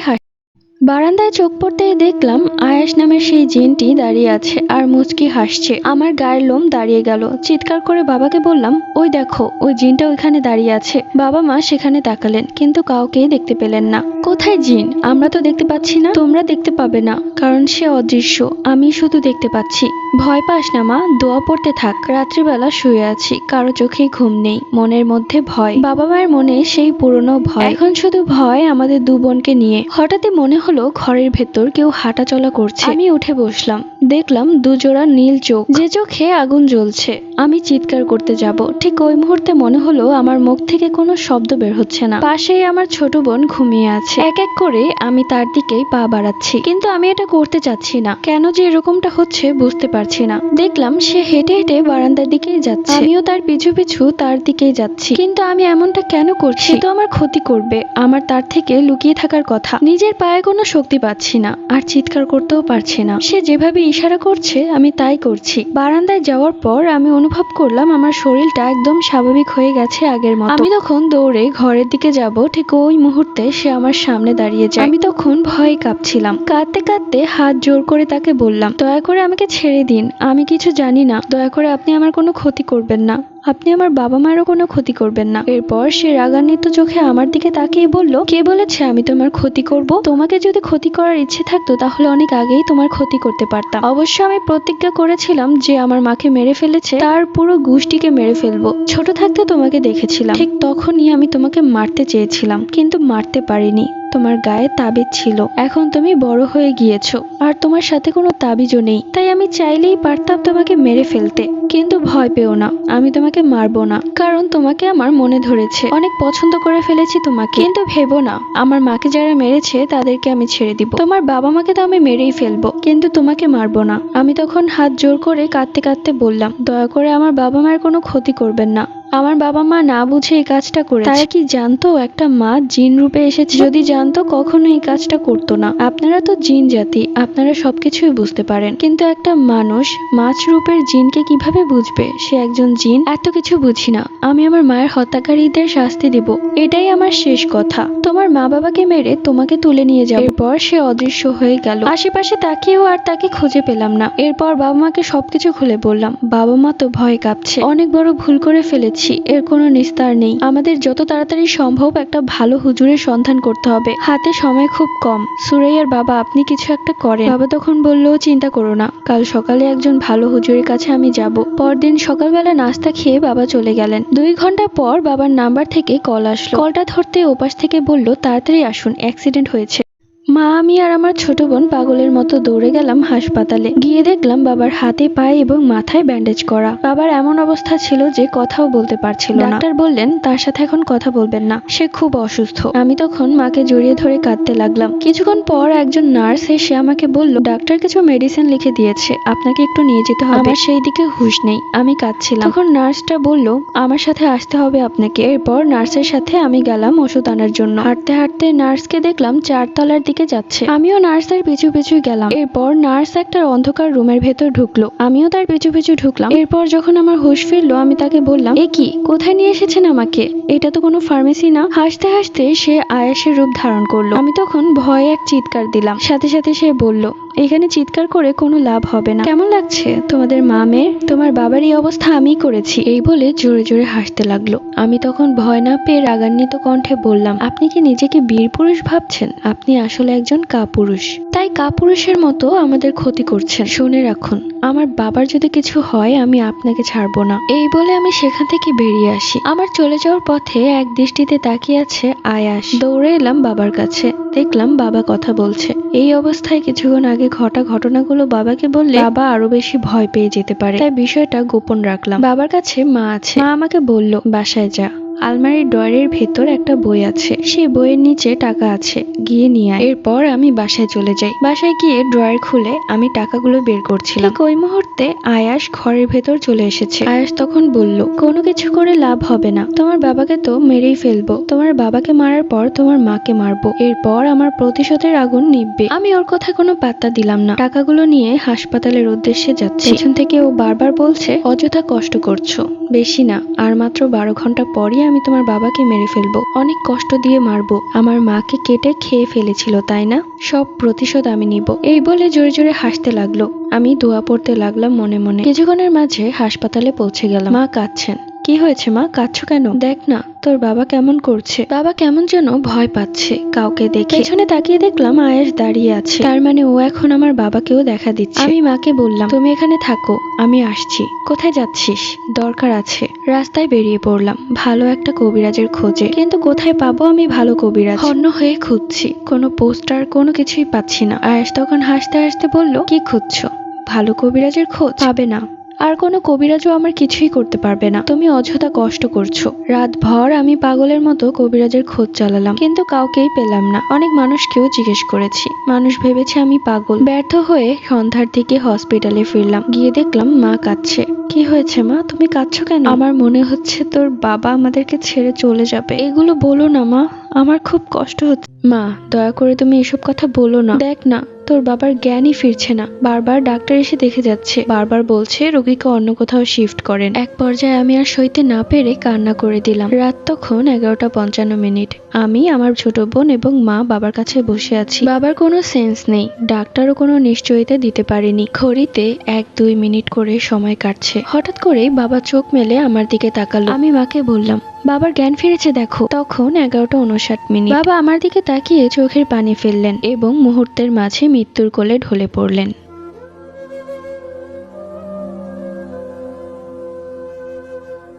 বারান্দায় চোখ পড়তেই দেখলাম আয়াস নামের সেই জিনটি দাঁড়িয়ে আছে আর মুচকি হাসছে। আমার গায়ের লোম দাঁড়িয়ে গেল। চিৎকার করে বাবাকে বললাম, ওই দেখো, ওই জিনটা ওইখানে দাঁড়িয়ে আছে। বাবা মা সেখানে তাকালেন, কিন্তু কাউকেই দেখতে পেলেন না। কোথায় জিন? আমরা তো দেখতে পাচ্ছি না। তোমরা দেখতে পাবে না, কারণ সে অদৃশ্য, আমি শুধু দেখতে পাচ্ছি। ভয় পাস না মা, দোয়া পড়তে থাক। রাত্রিবেলা শুয়ে আছি, কারো চোখেই ঘুম নেই, মনের মধ্যে ভয়। বাবা মায়ের মনে সেই পুরনো ভয়, এখন শুধু ভয় আমাদের দু বোনকে নিয়ে। হঠাৎই মনে হলো ঘরের ভেতর কেউ হাঁটা চলা করছে। আমি উঠে বসলাম, দেখলাম দুজোড়া নীল চোখ, যে চোখে আগুন জ্বলছে। আমি চিৎকার করতে যাব, ঠিক ওই মুহূর্তে মনে হলো আমার মুখ থেকে কোনো শব্দ বের হচ্ছে না। পাশেই আমার ছোট বোন ঘুমিয়ে আছে। এক এক করে আমি তার দিকেই পা বাড়াচ্ছি, কিন্তু আমি এটা করতে চাচ্ছি না। কেন যে এরকমটা হচ্ছে বুঝতে পারছি না। দেখলাম সে হেঁটে হেঁটে বারান্দার দিকেই যাচ্ছে, আমিও তার পিছু পিছু তার দিকেই যাচ্ছি। কিন্তু আমি এমনটা কেন করছি? সে তো আমার ক্ষতি করবে, আমার তার থেকে লুকিয়ে থাকার কথা। নিজের পায়ে কোনো শক্তি পাচ্ছি না, আর চিৎকার করতেও পারছি না। সে যেভাবে ইশারা করছে আমি তাই করছি। বারান্দায় যাওয়ার পর আমি অনুভব করলাম আমার শরীরটা একদম স্বাভাবিক হয়ে গেছে আগের মতো। আমি তখন দৌড়ে ঘরের দিকে যাব, ঠিক ওই মুহূর্তে সে আমার সামনে দাঁড়িয়ে যায়। আমি তখন ভয়ে কাঁপছিলাম। কাঁদতে কাঁদতে হাত জোর করে তাকে বললাম, দয়া করে আমাকে ছেড়ে দিন, আমি কিছু জানি না। দয়া করে আপনি আমার কোনো ক্ষতি করবেন না, আপনি আমার বাবা মায়েরও কোনো ক্ষতি করবেন না। এরপর সে রাগান্বিত চোখে আমার দিকে তাকিয়ে বলল, কে বলেছে আমি তোমার ক্ষতি করব? তোমাকে যদি ক্ষতি করার ইচ্ছে থাকতো তাহলে অনেক আগেই তোমার ক্ষতি করতে পারতাম। অবশ্য আমি প্রতিজ্ঞা করেছিলাম যে আমার মাকে মেরে ফেলেছে তার পুরো গোষ্ঠীকে মেরে ফেলবো। ছোট থাকতে তোমাকে দেখেছিলাম, ঠিক তখনই আমি তোমাকে মারতে চেয়েছিলাম, কিন্তু মারতে পারিনি। তোমার গায়ে তাবিজ ছিল, এখন তুমি বড় হয়ে গিয়েছো আর তোমার সাথে কোনো তাবিজও নেই, তাই আমি চাইলেই পারতাম তোমাকে মেরে ফেলতে। কিন্তু ভয় পেও না, আমি তোমাকে মারবো না, কারণ তোমাকে আমার মনে ধরেছে, অনেক পছন্দ করে ফেলেছি তোমাকে। কিন্তু ভেবো না, আমার মাকে যারা মেরেছে তাদেরকে আমি ছেড়ে দিব। তোমার বাবা মাকে তো আমি মেরেই ফেলবো, কিন্তু তোমাকে মারবো না। আমি তখন হাত জোর করে কাঁদতে কাঁদতে বললাম, দয়া করে আমার বাবা মায়ের কোনো ক্ষতি করবেন না। আমার বাবা মা না বুঝে এই কাজটা করেছে। তারা কি জানতো একটা মা জিন রূপে এসেছে? যদি জানতো কখনো এই কাজটা করতো না। আপনারা তো জিন জাতি, আপনারা সবকিছুই বুঝতে পারেন, কিন্তু একটা মানুষ মাছ রূপের জিনকে কিভাবে বুঝবে সে একজন জিন? এত কিছু বুঝি না। আমি আমার মায়ের হত্যাকারীদের শাস্তি দিব, এটাই আমার শেষ কথা। তোমার মা বাবাকে মেরে তোমাকে তুলে নিয়ে যাও। এরপর সে অদৃশ্য হয়ে গেল। আশেপাশে তাকিয়েও আর তাকে খুঁজে পেলাম না। এরপর বাবা মাকে সবকিছু খুলে বললাম। বাবা মা তো ভয় কাঁপছে, অনেক বড় ভুল করে ফেলেছি, এর কোনো নিস্তার নেই। আমাদের যত তাড়াতাড়ি সম্ভব একটা ভালো হুজুরের সন্ধান করতে হবে, হাতে সময় খুব কম। সুরাইয়ার বাবা, আপনি কিছু একটা করেন। বাবা তখন বলল, চিন্তা করো না, কাল সকালে একজন ভালো হুজুরের কাছে আমি যাব। পরদিন সকালবেলা নাস্তা খেয়ে বাবা চলে গেলেন। 2 ঘন্টা পর বাবার নাম্বার থেকে কল আসলো। কলটা ধরতে ওপাশ থেকে বলল, তাড়াতাড়ি আসুন, অ্যাক্সিডেন্ট হয়েছে। মা, আমি আর আমার ছোট বোন পাগলের মতো দৌড়ে গেলাম হাসপাতালে। গিয়ে দেখলাম বাবার হাতে, পায়ে এবং মাথায় ব্যান্ডেজ করা। বাবার এমন অবস্থা ছিল যে কথাও বলতে পারছিল না। ডাক্তার বললেন তার সাথে এখন কথা বলবেন না, সে খুব অসুস্থ। আমি তখন মাকে জড়িয়ে ধরে কাঁদতে লাগলাম। কিছুক্ষণ পর একজন নার্স এসে আমাকে বলল, ডাক্তার কিছু মেডিসিন লিখে দিয়েছে, আপনাকে একটু নিয়ে যেতে হবে। আমার সেই দিকে হুঁশ নেই, আমি কাঁদছিলাম। তখন নার্সটা বলল, আমার সাথে আসতে হবে আপনাকে। এরপর নার্সের সাথে আমি গেলাম ওষুধ আনার জন্য। হাঁটতে হাঁটতে নার্সকে দেখলাম 4 তলার দিকে যাচ্ছে। আমিও নার্সের পিছু পিছু গেলাম। এরপর নার্স একটা অন্ধকার রুমের ভেতর ঢুকলো, আমিও তার পিছু পিছু ঢুকলাম। এরপর যখন আমার হুঁশ ফিরলো আমি তাকে বললাম, এ কি, কোথায় নিয়ে এসেছেন আমাকে? এটা তো কোনো ফার্মেসি না। হাসতে হাসতে সে আয়াসের রূপ ধারণ করলো। আমি তখন ভয়ে এক চিৎকার দিলাম। সাথে সাথে সে বলল, এখানে চিৎকার করে কোনো লাভ হবে না। কেমন লাগছে তোমাদের মা মেয়ের? তোমার বাবার এই অবস্থা আমিই করেছি। এই বলে জোরে জোরে হাসতে লাগলো। আমি তখন ভয় না পেয়ে রাগান্বিত কণ্ঠে বললাম, আপনি কি নিজেকে বীর পুরুষ ভাবছেন? আপনি আসলে একজন কাপুরুষ, তাই কাপুরুষের মতো আমাদের ক্ষতি করছেন। শুনে রাখুন, আমার বাবার যদি কিছু হয় আমি আপনাকে ছাড়বো না। এই বলে আমি সেখান থেকে বেরিয়ে আসি। আমার চলে যাওয়ার পথে এক দৃষ্টিতে তাকিয়ে আছে আয়াস। দৌড়ে এলাম বাবার কাছে, দেখলাম বাবা কথা বলছে। এই অবস্থায় কিছুক্ষণ আগে আগে ঘটা ঘটনাগুলো বাবাকে বললে বাবা আরো বেশি ভয় পেয়ে যেতে পারে, তাই বিষয়টা গোপন রাখলাম। বাবার কাছে মা আছে, মা আমাকে বলল বাসায় যা, আলমারির ড্রয়ারের ভেতর একটা বই আছে, সেই বইয়ের নিচে টাকা আছে, গিয়ে নিয়ে আয়। এরপর আমি বাসায় চলে যাই। বাসায় গিয়ে ড্রয়ার খুলে আমি টাকাগুলো বের করছিলাম, ঠিক ওই মুহূর্তে আয়াস ঘরের ভেতর চলে এসেছে। আয়াস তখন বলল, কোনো কিছু করে লাভ হবে না, তোমার বাবাকে তো মেরেই ফেলবো, তোমার বাবাকে মারার পর তোমার মাকে মারবো, এরপর আমার প্রতিশোধের আগুন নিভবে। আমি ওর কথা কোনো পাত্তা দিলাম না, টাকাগুলো নিয়ে হাসপাতালের উদ্দেশ্যে যাচ্ছি। পেছন থেকে ও বারবার বলছে, অযথা কষ্ট করছো, বেশি না, আর মাত্র 12 ঘন্টা পরই আমি তোমার বাবাকে মেরে ফেলবো, অনেক কষ্ট দিয়ে মারবো, আমার মাকে কেটে খেয়ে ফেলেছিল তাই না, সব প্রতিশোধ আমি নিব। এই বলে জোরে জোরে হাসতে লাগলো। আমি দোয়া পড়তে লাগলাম মনে মনে। কিছুক্ষণের মাঝে হাসপাতালে পৌঁছে গেলাম। মা কাঁদছেন। কি হয়েছে মা, কাঁদছো কেন? দেখ না তোর বাবা কেমন করছে, বাবা কেমন যেন ভয় পাচ্ছে কাউকে দেখে। পেছনে তাকিয়ে দেখলাম আয়াস দাঁড়িয়ে আছে, তার মানে ও এখন আমার বাবাকেও দেখা দিচ্ছে। আমি মাকে বললাম, তুমি এখানে থাকো, আমি আসছি। কোথায় যাচ্ছিস? দরকার আছে। রাস্তায় বেরিয়ে পড়লাম ভালো একটা কবিরাজের খোঁজে, কিন্তু কোথায় পাবো আমি ভালো কবিরাজ? হন্য হয়ে খুঁজছি, কোনো পোস্টার কোনো কিছুই পাচ্ছি না। আয়াস তখন হাসতে হাসতে বলল, কি খুঁজছো? ভালো কবিরাজের খোঁজ পাবে না, আর কোনো কবিরাজও আমার কিছুই করতে পারবে না, তুমি অযথা কষ্ট করছো। রাত ভর আমি পাগলের মতো কবিরাজের খোঁজ চালালাম, কিন্তু কাউকেই পেলাম না। অনেক মানুষকেও জিজ্ঞেস করেছি, মানুষ ভেবেছে আমি পাগল। ব্যর্থ হয়ে সন্ধ্যার দিকে হসপিটালে ফিরলাম, গিয়ে দেখলাম মা কাঁদছে। কি হয়েছে মা, তুমি কাঁদছো কেন? আমার মনে হচ্ছে তোর বাবা আমাদেরকে ছেড়ে চলে যাবে। এগুলো বলো না মা, আমার খুব কষ্ট হচ্ছে। মা দয়া করে তুমি এসব কথা বলো না, দেখ না তোর বাবার জ্ঞানই ফিরছে না, বারবার ডাক্তার এসে দেখে যাচ্ছে, বারবার বলছে রোগীকে অন্য কোথাও শিফট করেন। এক পর্যায়ে আমি আর সইতে না পেরে কান্না করে দিলাম। রাত তখন 11:55। আমি, আমার ছোট বোন এবং মা বাবার কাছে বসে আছি। বাবার কোনো সেন্স নেই, ডাক্তারও কোনো নিশ্চয়তা দিতে পারেনি। ঘড়িতে 1-2 মিনিট করে সময় কাটছে। হঠাৎ করেই বাবা চোখ মেলে আমার দিকে তাকালো। আমি মাকে বললাম, বাবার জ্ঞান ফিরেছে দেখো। তখন 11:59। বাবা আমার দিকে তাকিয়ে চোখের পানি ফেললেন এবং মুহূর্তের মাঝে মৃত্যুর কোলে ঢলে পড়লেন।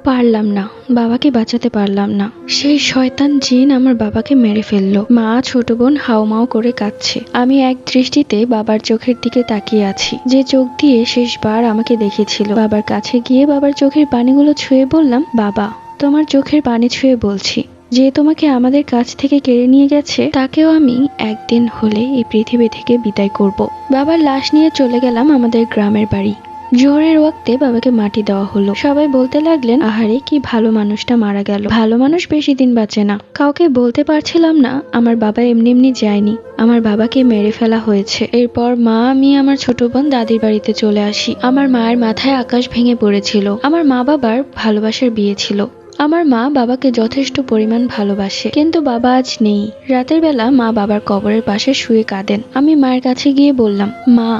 পারলাম না, বাবাকে বাঁচাতে পারলাম না। সেই শয়তান জিন আমার বাবাকে মেরে ফেললো। মা ছোট বোন হাউমাউ করে কাঁদছে। আমি এক দৃষ্টিতে বাবার চোখের দিকে তাকিয়ে আছি, যে চোখ দিয়ে শেষবার আমাকে দেখেছিল। বাবার কাছে গিয়ে বাবার চোখের পানিগুলো ছুঁয়ে বললাম, বাবা তোমার চোখের পানি ছুঁয়ে বলছি, যে তোমাকে আমাদের কাছ থেকে কেড়ে নিয়ে গেছে তাকেও আমি একদিন হলে এই পৃথিবী থেকে বিদায় করব। বাবার লাশ নিয়ে চলে গেলাম আমাদের গ্রামের বাড়ি। জোহরের ওয়াক্তে বাবাকে মাটি দেওয়া হলো। সবাই বলতে লাগলেন, আহারে কি ভালো মানুষটা মারা গেল, ভালো মানুষ বেশি দিন বাঁচে না। কাউকে বলতে পারছিলাম না আমার বাবা এমনি এমনি যায়নি, আমার বাবাকে মেরে ফেলা হয়েছে। এরপর মা, আমি, আমার ছোট বোন দাদির বাড়িতে চলে আসি। আমার মায়ের মাথায় আকাশ ভেঙে পড়েছিল। আমার মা বাবার ভালোবাসার বিয়ে ছিল। আমার মা বাবাকে যথেষ্ট পরিমাণ ভালোবাসে, কিন্তু বাবা আজ নেই। রাতের বেলা মা বাবার কবরের পাশে শুয়ে কাঁদেন। আমি মায়ের কাছে গিয়ে বললাম, মা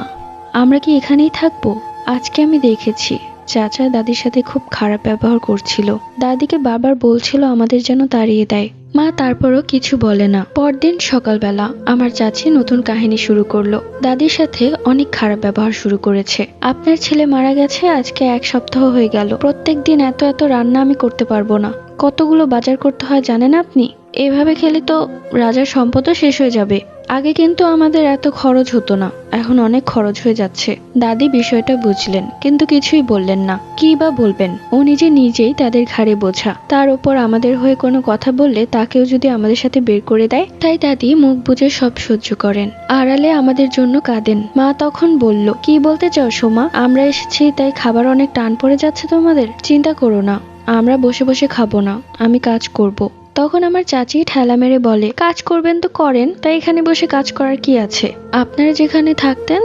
আমরা কি এখানেই থাকবো? আজকে আমি দেখেছি চাচা দাদির সাথে খুব খারাপ ব্যবহার করছিল, দাদিকে বারবার বলছিল আমাদের যেন তাড়িয়ে দেয়। মা তারপরও কিছু বলে না। পরদিন সকালবেলা আমার চাচি নতুন কাহিনী শুরু করলো। দাদির সাথে অনেক খারাপ ব্যবহার শুরু করেছে। আপনার ছেলে মারা গেছে আজকে 1 সপ্তাহ হয়ে গেল, প্রত্যেক দিন এত এত রান্না আমি করতে পারবো না, কতগুলো বাজার করতে হয় জানেন আপনি? এভাবে খেলে তো রাজার সম্পদও শেষ হয়ে যাবে। আগে কিন্তু আমাদের এত খরচ হতো না, এখন অনেক খরচ হয়ে যাচ্ছে। দাদি বিষয়টা বুঝলেন, কিন্তু কিছুই বললেন না। কি বা বলবেন, ও নিজেই তাদের ঘাড়ে বোঝা, তার উপর আমাদের হয়ে কোনো কথা বললে তাকেও যদি আমাদের সাথে বের করে দেয়। তাই দাদি মুখ বুজে সব সহ্য করেন, আড়ালে আমাদের জন্য কাঁদেন। মা তখন বলল, কি বলতে চাও সোমা? আমরা এসেছি তাই খাবার অনেক টান পড়ে যাচ্ছে তোমাদের? চিন্তা করো না, আমরা বসে বসে খাবো না, আমি কাজ করব। তখন আমার চাচি ঠেলা মেরে বলে, কাজ করবেন তো করেন, তাই এখানে বসে কাজ করার কি আছে? আপনারা যেখানে থাকতেন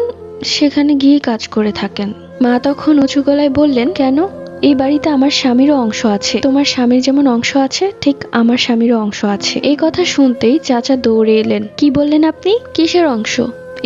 সেখানে গিয়ে কাজ করে থাকেন। মা তখন উঁচু গলায় বললেন, কেন? এই বাড়িতে আমার স্বামীরও অংশ আছে, তোমার স্বামীর যেমন অংশ আছে ঠিক আমার স্বামীরও অংশ আছে। এই কথা শুনতেই চাচা দৌড়ে এলেন। কি বললেন আপনি? কিসের অংশ?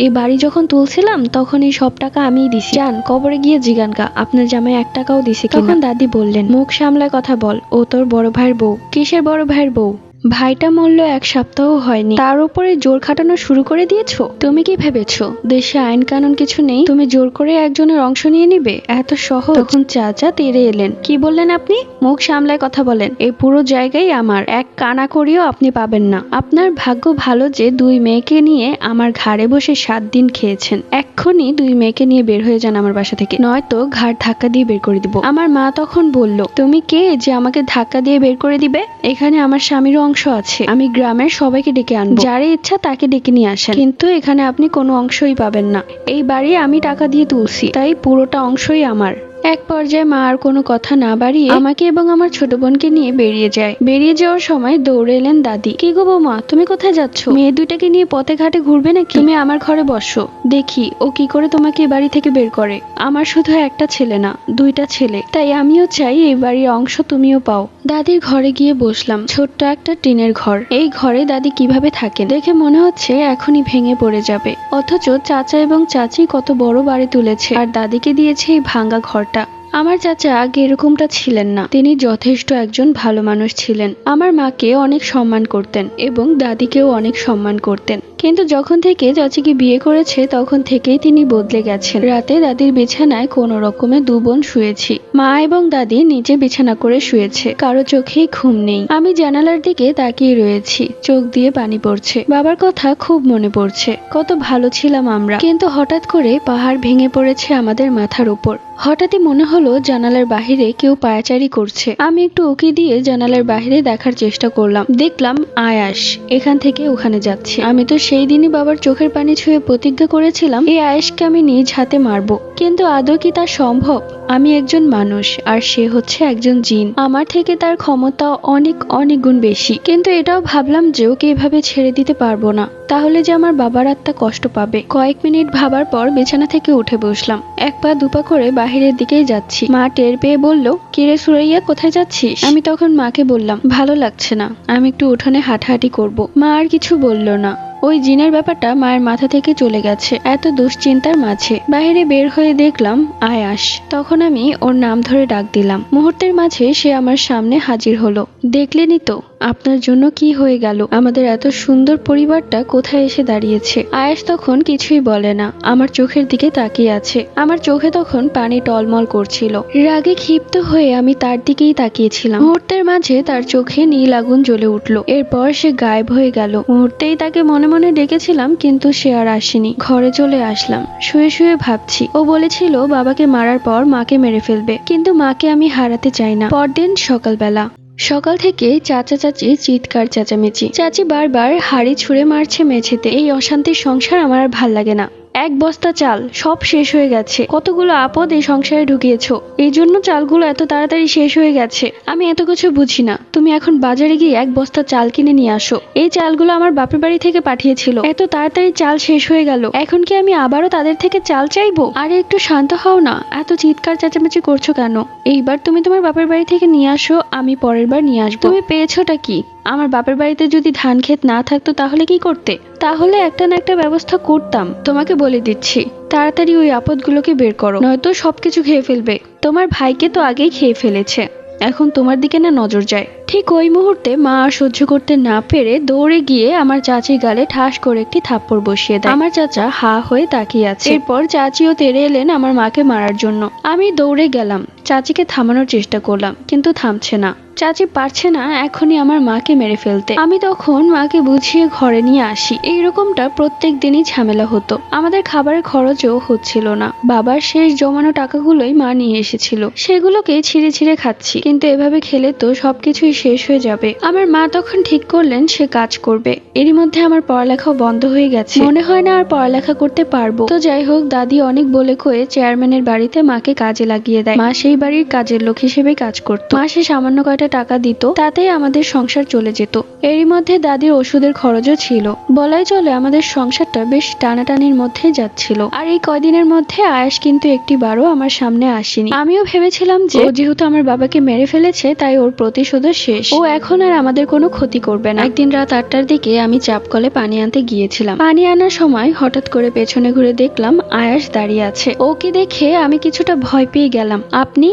এই বাড়ি যখন তুলছিলাম তখন এই সব টাকা আমিই দিছি। যান কবরে গিয়ে জিগানগা আপনার জামাই 1 টাকাও দিছি। তখন দাদি বললেন, মুখ সামলায় কথা বল, ও তোর বড় ভাইয়ের বউ। কিসের বড় ভাইয়ের বউ? ভাইটা মরল 1 সপ্তাহ হয়নি, তার উপরে জোর খাটানো শুরু করে দিয়েছো। তুমি কি ভেবেছো দেশে আইন কানুন কিছু নেই, তুমি জোর করে একজনের অংশ নিয়ে নিবে? এত সহজ? তখন চাচা তেড়ে এলেন। কি বললেন আপনি? মুখ সামলায় কথা বলেন। এই পুরো জায়গায় আমার, এক কানা করিও আপনি পাবেন না। আপনার ভাগ্য ভালো যে 2 মেয়েকে নিয়ে আমার ঘাড়ে বসে 7 দিন খেয়েছেন। এক্ষুনি 2 মেয়েকে নিয়ে বের হয়ে যান আমার বাসা থেকে, নয়তো ঘাড় ধাক্কা দিয়ে বের করে দিব। আমার মা তখন বলল, তুমি কে যে আমাকে ধাক্কা দিয়ে বের করে দিবে? এখানে আমার স্বামীরও অংশ আছে, আমি গ্রামের সবাইকে ডেকে আনবো, যারে ইচ্ছা তাকে ডেকে নিয়ে আসেন, কিন্তু এখানে আপনি কোনো অংশই পাবেন না। এই বাড়ি আমি টাকা দিয়ে তুলছি, তাই পুরোটা অংশই আমার। এক পর্যায়ে মা আর কোনো কথা না বাড়িয়ে আমাকে এবং আমার ছোট বোনকে নিয়ে বেরিয়ে যায়। বেরিয়ে যাওয়ার সময় দৌড়ে এলেন দাদি। কি গো বৌমা, তুমি কোথায় যাচ্ছ? মেয়ে দুইটাকে নিয়ে পথে ঘাটে ঘুরবে নাকি? তুমি আমার ঘরে বসো, দেখি ও কি করে তোমাকে এ বাড়ি থেকে বের করে। আমার শুধু একটা ছেলে না, 2টা ছেলে, তাই আমিও চাই এই বাড়ির অংশ তুমিও পাও। দাদির ঘরে গিয়ে বসলাম। ছোট্ট একটা টিনের ঘর। এই ঘরে দাদি কিভাবে থাকেন দেখে মনে হচ্ছে এখনই ভেঙে পড়ে যাবে, অথচ চাচা এবং চাচি কত বড় বাড়ি তুলেছে, আর দাদিকে দিয়েছে এই ভাঙা ঘরটা। আমার চাচা আগে এরকমটা ছিলেন না, তিনি যথেষ্ট একজন ভালো মানুষ ছিলেন। আমার মাকে অনেক সম্মান করতেন এবং দাদিকেও অনেক সম্মান করতেন, কিন্তু যখন থেকে চাচিকে বিয়ে করেছে তখন থেকেই তিনি বদলে গেছেন। রাতে দাদির বিছানায় কোনো রকমে 2 বোন শুয়েছি। মা এবং দাদি নিচে বিছানা করে শুয়েছে, কারো চোখেই ঘুম নেই। আমি জানালার দিকে তাকিয়ে রয়েছি, চোখ দিয়ে পানি পড়ছে। বাবার কথা খুব মনে পড়ছে, কত ভালো ছিলাম আমরা। কিন্তু হঠাৎ করে পাহাড় ভেঙে পড়েছে আমাদের মাথার উপর। হঠাৎই মনে হলো জানালার বাহিরে কেউ পায়াচারি করছে। আমি একটু উকি দিয়ে জানালার বাহিরে দেখার চেষ্টা করলাম। দেখলাম আয়াস এখান থেকে ওখানে যাচ্ছে। আমি তো সেই দিনই বাবার চোখের পানি ছুঁয়ে প্রতিজ্ঞা করেছিলাম এই আয়াসকে আমি নিজ হাতে মারবো, কিন্তু আদৌ কি তা সম্ভব? আমি একজন মানুষ আর সে হচ্ছে একজন জিন। আমার থেকে তার ক্ষমতা অনেক অনেক গুণ বেশি, কিন্তু এটাও ভাবলাম যে ওকে এভাবে ছেড়ে দিতে পারবো না, তাহলে যে আমার বাবার আত্মা কষ্ট পাবে। কয়েক মিনিট ভাবার পর বিছানা থেকে উঠে বসলাম। 1 পা 2 পা করে বাহিরের দিকেই যাচ্ছি। মা টের পেয়ে বলল, কিরে সুরাইয়া, কোথায় যাচ্ছিস? আমি তখন মাকে বললাম, ভালো লাগছে না, আমি একটু উঠোনে হাঁটাহাঁটি করব। মা আর কিছু বলল না। ওই জিনের ব্যাপারটা মায়ের মাথা থেকে চলে গেছে এত দুশ্চিন্তার মাঝে। বাইরে বের হয়ে দেখলাম আয়াস। তখন আমি ওর নাম ধরে ডাক দিলাম। মুহূর্তের মাঝে সে আমার সামনে হাজির হলো। দেখলেনই তো আপনার জন্য কি হয়ে গেল, আমাদের এত সুন্দর পরিবারটা কোথায় এসে দাঁড়িয়েছে। আয়াস তখন কিছুই বলে না, আমার চোখের দিকে তাকিয়ে আছে। আমার চোখে তখন পানি টলমল করছিল। রাগে ক্ষিপ্ত হয়ে আমি তার দিকেই তাকিয়েছিলাম। মুহূর্তের মাঝে তার চোখে নীল আগুন জ্বলে উঠলো। এরপর সে গায়েব হয়ে গেল। মুহূর্তেই তাকে মনে মনে ডেকেছিলাম, কিন্তু সে আর আসেনি। ঘরে চলে আসলাম। শুয়ে শুয়ে ভাবছি, ও বলেছিল বাবাকে মারার পর মাকে মেরে ফেলবে, কিন্তু মাকে আমি হারাতে চাই না। পরদিন সকালবেলা। সকাল থেকে চাচা চাচি চিৎকার চেঁচামেচি। চাচি বারবার হাড়ি ছুঁড়ে মারছে মেঝেতে। এই অশান্তির সংসার আমার আর ভাল লাগে না। 1 বস্তা চাল সব শেষ হয়ে গেছে। কতগুলো আপদ এই সংসারে ঢুকিয়েছো, এই জন্য চালগুলো এত তাড়াতাড়ি শেষ হয়ে গেছে। আমি এত কিছু বুঝি না। তুমি এখন বাজারে গিয়ে 1 বস্তা চাল কিনে নিয়ে আসো। এই চালগুলো আমার বাপের বাড়ি থেকে পাঠিয়েছিল। এত তাড়াতাড়ি চাল শেষ হয়ে গেল, এখন কি আমি আবারও তাদের থেকে চাল চাইবো? আরে একটু শান্ত হও না, এত চিৎকার চেঁচামেচি করছো কেন? এইবার তুমি তোমার বাপের বাড়ি থেকে নিয়ে আসো, আমি পরের বার নিয়ে আসবো। তুমি পেয়েছোটা কি? আমার বাপের বাড়িতে যদি ধান ক্ষেত না থাকতো তাহলে কি করতে? তাহলে একটা না একটা ব্যবস্থা করতাম। তোমাকে বলে দিচ্ছি, তাড়াতাড়ি ওই আপদগুলোকে বের করো, নয়তো সবকিছু খেয়ে ফেলবে। তোমার ভাইকে তো আগেই খেয়ে ফেলেছে, এখন তোমার দিকে না নজর যায়। ঠিক ওই মুহূর্তে মা আর সহ্য করতে না পেরে দৌড়ে গিয়ে আমার চাচির গালে ঠাস করে একটি থাপ্পড় বসিয়ে দেয়। আমার চাচা হা হয়ে তাকিয়ে আছে। এরপর চাচিও তেড়ে এলেন আমার মাকে মারার জন্য। আমি দৌড়ে গেলাম, চাচিকে থামানোর চেষ্টা করলাম, কিন্তু থামছে না। চাচি পারছে না এখনই আমার মাকে মেরে ফেলতে। আমি তখন মাকে বুঝিয়ে ঘরে নিয়ে আসি। এইরকমটা প্রত্যেক দিনই ঝামেলা হতো। আমাদের খাবারের খরচও হচ্ছিল না। বাবার শেষ জমানো টাকাগুলোই মা নিয়ে এসেছিল, সেগুলোকে ছিঁড়ে ছিঁড়ে খাচ্ছি, কিন্তু এভাবে খেলে তো সবকিছুই শেষ হয়ে যাবে। আমার মা তখন ঠিক করলেন সে কাজ করবে। এরই মধ্যে আমার পড়ালেখাও বন্ধ হয়ে গেছে, মনে হয় না আর পড়ালেখা করতে পারবো। তো যাই হোক, দাদি অনেক বলে কয়ে চেয়ারম্যানের বাড়িতে মাকে কাজে লাগিয়ে দেয়। মা সেই বাড়ির কাজের লোক হিসেবে কাজ করতো। মাসে সামান্য কয়টা টাকা দিত, তাতেই আমাদের সংসার চলে যেত। এরই মধ্যে দাদির ওষুধের খরচও ছিল। বলাই চলে আমাদের সংসারটা বেশ টানাটানির মধ্যে যাচ্ছিল। আর এই কয়দিনের মধ্যে আয়াস কিন্তু একটিবারও আমার সামনে আসেনি। আমিও ভেবেছিলাম যে ও যেহেতু আমার বাবাকে মেরে ফেলেছে তাই ওর প্রতিশোধও শেষ, ও এখন আর আমাদের কোনো ক্ষতি করবে না। একদিন রাত 8টার দিকে আমি চাপ কলে পানি আনতে গিয়েছিলাম। পানি আনার সময় হঠাৎ করে পেছনে ঘুরে দেখলাম আয়াস দাঁড়িয়ে আছে। ওকে দেখে আমি কিছুটা ভয় পেয়ে গেলাম। আপনি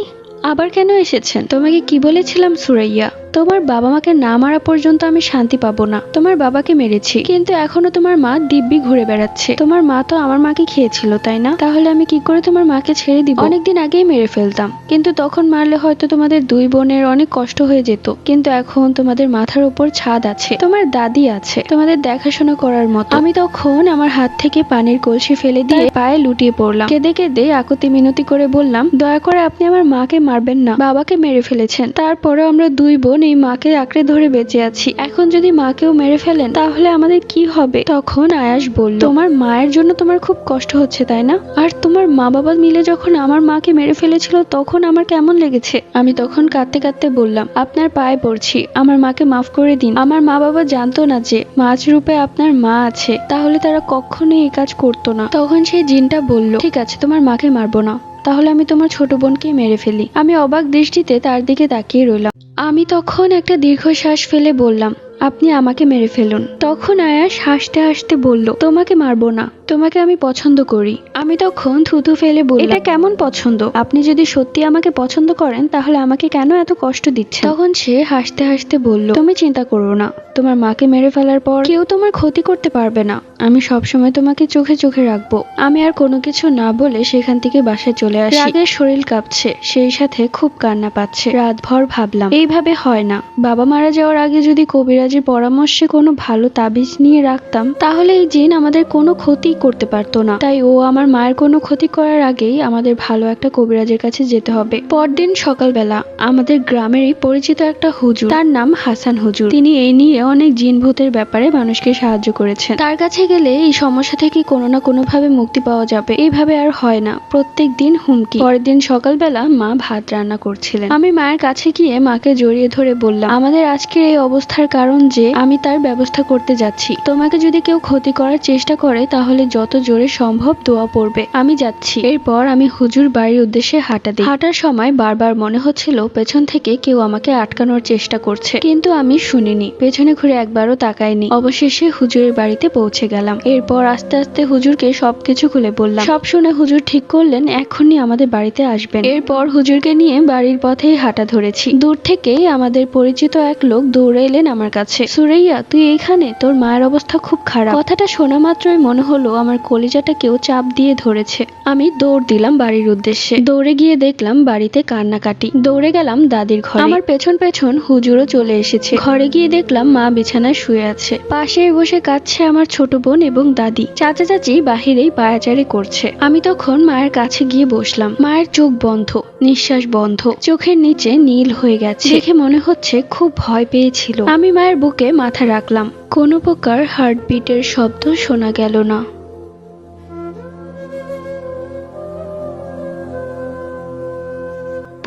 আবার কেন এসেছেন? তোমাকে কি বলেছিলাম সুরাইয়া? তোমার বাবা মাকে না মারা পর্যন্ত আমি শান্তি পাবো না। তোমার বাবাকে মেরেছি, কিন্তু এখনো তোমার মা দিব্যি ঘুরে বেড়াচ্ছে। তোমার মা তো আমার মাকে খেয়েছিল, তাই না? তাহলে আমি কি করে তোমার মাকে ছেড়ে দিব? অনেকদিন আগেই মেরে ফেলতাম, কিন্তু তখন মারলে হয়তো তোমাদের দুই বোনের অনেক কষ্ট হয়ে যেত। কিন্তু এখন তোমাদের মাথার উপর ছাদ আছে, তোমার দাদি আছে তোমাদের দেখাশোনা করার মতো। আমি তখন আমার হাত থেকে পানির কলসি ফেলে দিয়ে পায়ে লুটিয়ে পড়লাম। কেঁদে কেঁদে আকুতি মিনতি করে বললাম, দয়া করে আপনি আমার মাকে মারবেন না। বাবাকে মেরে ফেলেছেন, তারপরেও আমরা দুই বোন এই মাকে আঁকড়ে ধরে বেঁচে আছি। এখন যদি মাকেও মেরে ফেলেন তাহলে আমাদের কি হবে? তখন আয়াস বলল, তোমার মায়ের জন্য তোমার খুব কষ্ট হচ্ছে, তাই না? আর তোমার মা বাবা মিলে যখন আমার মাকে মেরে ফেলেছিল তখন আমার কেমন লেগেছে? আমি তখন কাঁদতে কাঁদতে বললাম, আপনার পায়ে পড়ছি, আমার মাকে মাফ করে দিন। আমার মা বাবা জানতো না যে মাছ রূপে আপনার মা আছে, তাহলে তারা কখনোই এই কাজ করতো না। তখন সেই জিনটা বলল, ঠিক আছে, তোমার মাকে মারবো না, তাহলে আমি তোমার ছোট বোনকেই মেরে ফেলি। আমি অবাক দৃষ্টিতে তার দিকে তাকিয়ে রইলাম। আমি তখন একটা দীর্ঘশ্বাস ফেলে বললাম, আপনি আমাকে মেরে ফেলুন। তখন আয়াস হাসতে হাসতে বলল, তোমাকে মারবো না, তোমাকে আমি পছন্দ করি। আমি তখন থুতু ফেলে বললাম, এটা কেমন পছন্দ? আপনি যদি সত্যি আমাকে পছন্দ করেন তাহলে আমাকে কেন এত কষ্ট দিচ্ছেন? তখন সে হাসতে হাসতে বলল, তুমি চিন্তা করো না, তোমার মাকে মেরে ফেলার পর কেউ তোমার ক্ষতি করতে পারবে না। আমি সবসময় তোমাকে চোখে চোখে রাখবো। আমি আর কোনো কিছু না বলে সেখান থেকে বাসায় চলে আসি। রাগে শরীর কাঁপছে, সেই সাথে খুব কান্না পাচ্ছে। রাতভর ভাবলাম, এইভাবে হয় না। বাবা মারা যাওয়ার আগে যদি কবিরাজের পরামর্শে কোনো ভালো তাবিজ নিয়ে রাখতাম তাহলে এই জিন আমাদের কোনো ক্ষতি করতে পারতো না। তাই ও আমার মায়ের কোনো ক্ষতি করার আগেই আমাদের ভালো একটা কবিরাজের কাছে যেতে হবে। পরদিন সকালবেলা আমাদের গ্রামেরই পরিচিত একটা হুজুর, তার নাম হাসান হুজুর, তিনি এই নিয়ে অনেক জিন ভূতের ব্যাপারে মানুষকে সাহায্য করেছেন। তার কাছে গেলে এই সমস্যা থেকে কোনো না কোনো ভাবে মুক্তি পাওয়া যাবে। এইভাবে আর হয় না, প্রত্যেক দিন হুমকি। পরের দিন সকালবেলা মা ভাত রান্না করছিলেন। আমি মায়ের কাছে গিয়ে মাকে জড়িয়ে ধরে বললাম, আমাদের আজকের এই অবস্থার কারণ যে আমি তার ব্যবস্থা করতে যাচ্ছি। তোমাকে যদি কেউ ক্ষতি করার চেষ্টা করে তাহলে যত জোরে সম্ভব দোয়া পড়বে। আমি যাচ্ছি। এরপর আমি হুজুর বাড়ির উদ্দেশ্যে হাঁটা দিই। হাঁটার সময় বারবার মনে হচ্ছিল পেছন থেকে কেউ আমাকে আটকানোর চেষ্টা করছে, কিন্তু আমি শুনিনি, পেছনে ঘুরে একবারও তাকাইনি। অবশেষে হুজুরের বাড়িতে পৌঁছে গেলাম। এরপর আস্তে আস্তে হুজুরকে সবকিছু খুলে বললাম। সব শুনে হুজুর ঠিক করলেন এখনই আমাদের বাড়িতে আসবেন। এরপর হুজুরকে নিয়ে বাড়ির পথেই হাঁটা ধরেছি। দূর থেকেই আমাদের পরিচিত এক লোক দৌড়ে এলেন আমার কাছে। সুরাইয়া, তুই এখানে? তোর মায়ের অবস্থা খুব খারাপ। কথাটা শোনা মাত্রই মনে হলো আমার কলিজাটা কেউ চাপ দিয়ে ধরেছে। আমি দৌড় দিলাম বাড়ির উদ্দেশ্যে। দৌড়ে গিয়ে দেখলাম বাড়িতে কান্নাকাটি। দৌড়ে গেলাম দাদির ঘরে। আমার পেছন পেছন হুজুরও চলে এসেছে। ঘরে গিয়ে দেখলাম মা বিছানায় শুয়ে আছে, পাশে বসে কাঁদছে আমার ছোট বোন এবং দাদি। চাচা চাচি বাহিরেই পায়াচারি করছে। আমি তখন মায়ের কাছে গিয়ে বসলাম। মায়ের চোখ বন্ধ, নিঃশ্বাস বন্ধ, চোখের নিচে নীল হয়ে গেছে। দেখে মনে হচ্ছে খুব ভয় পেয়েছিল। আমি মায়ের বুকে মাথা রাখলাম, কোনো প্রকার হার্টবিটের শব্দ শোনা গেল না।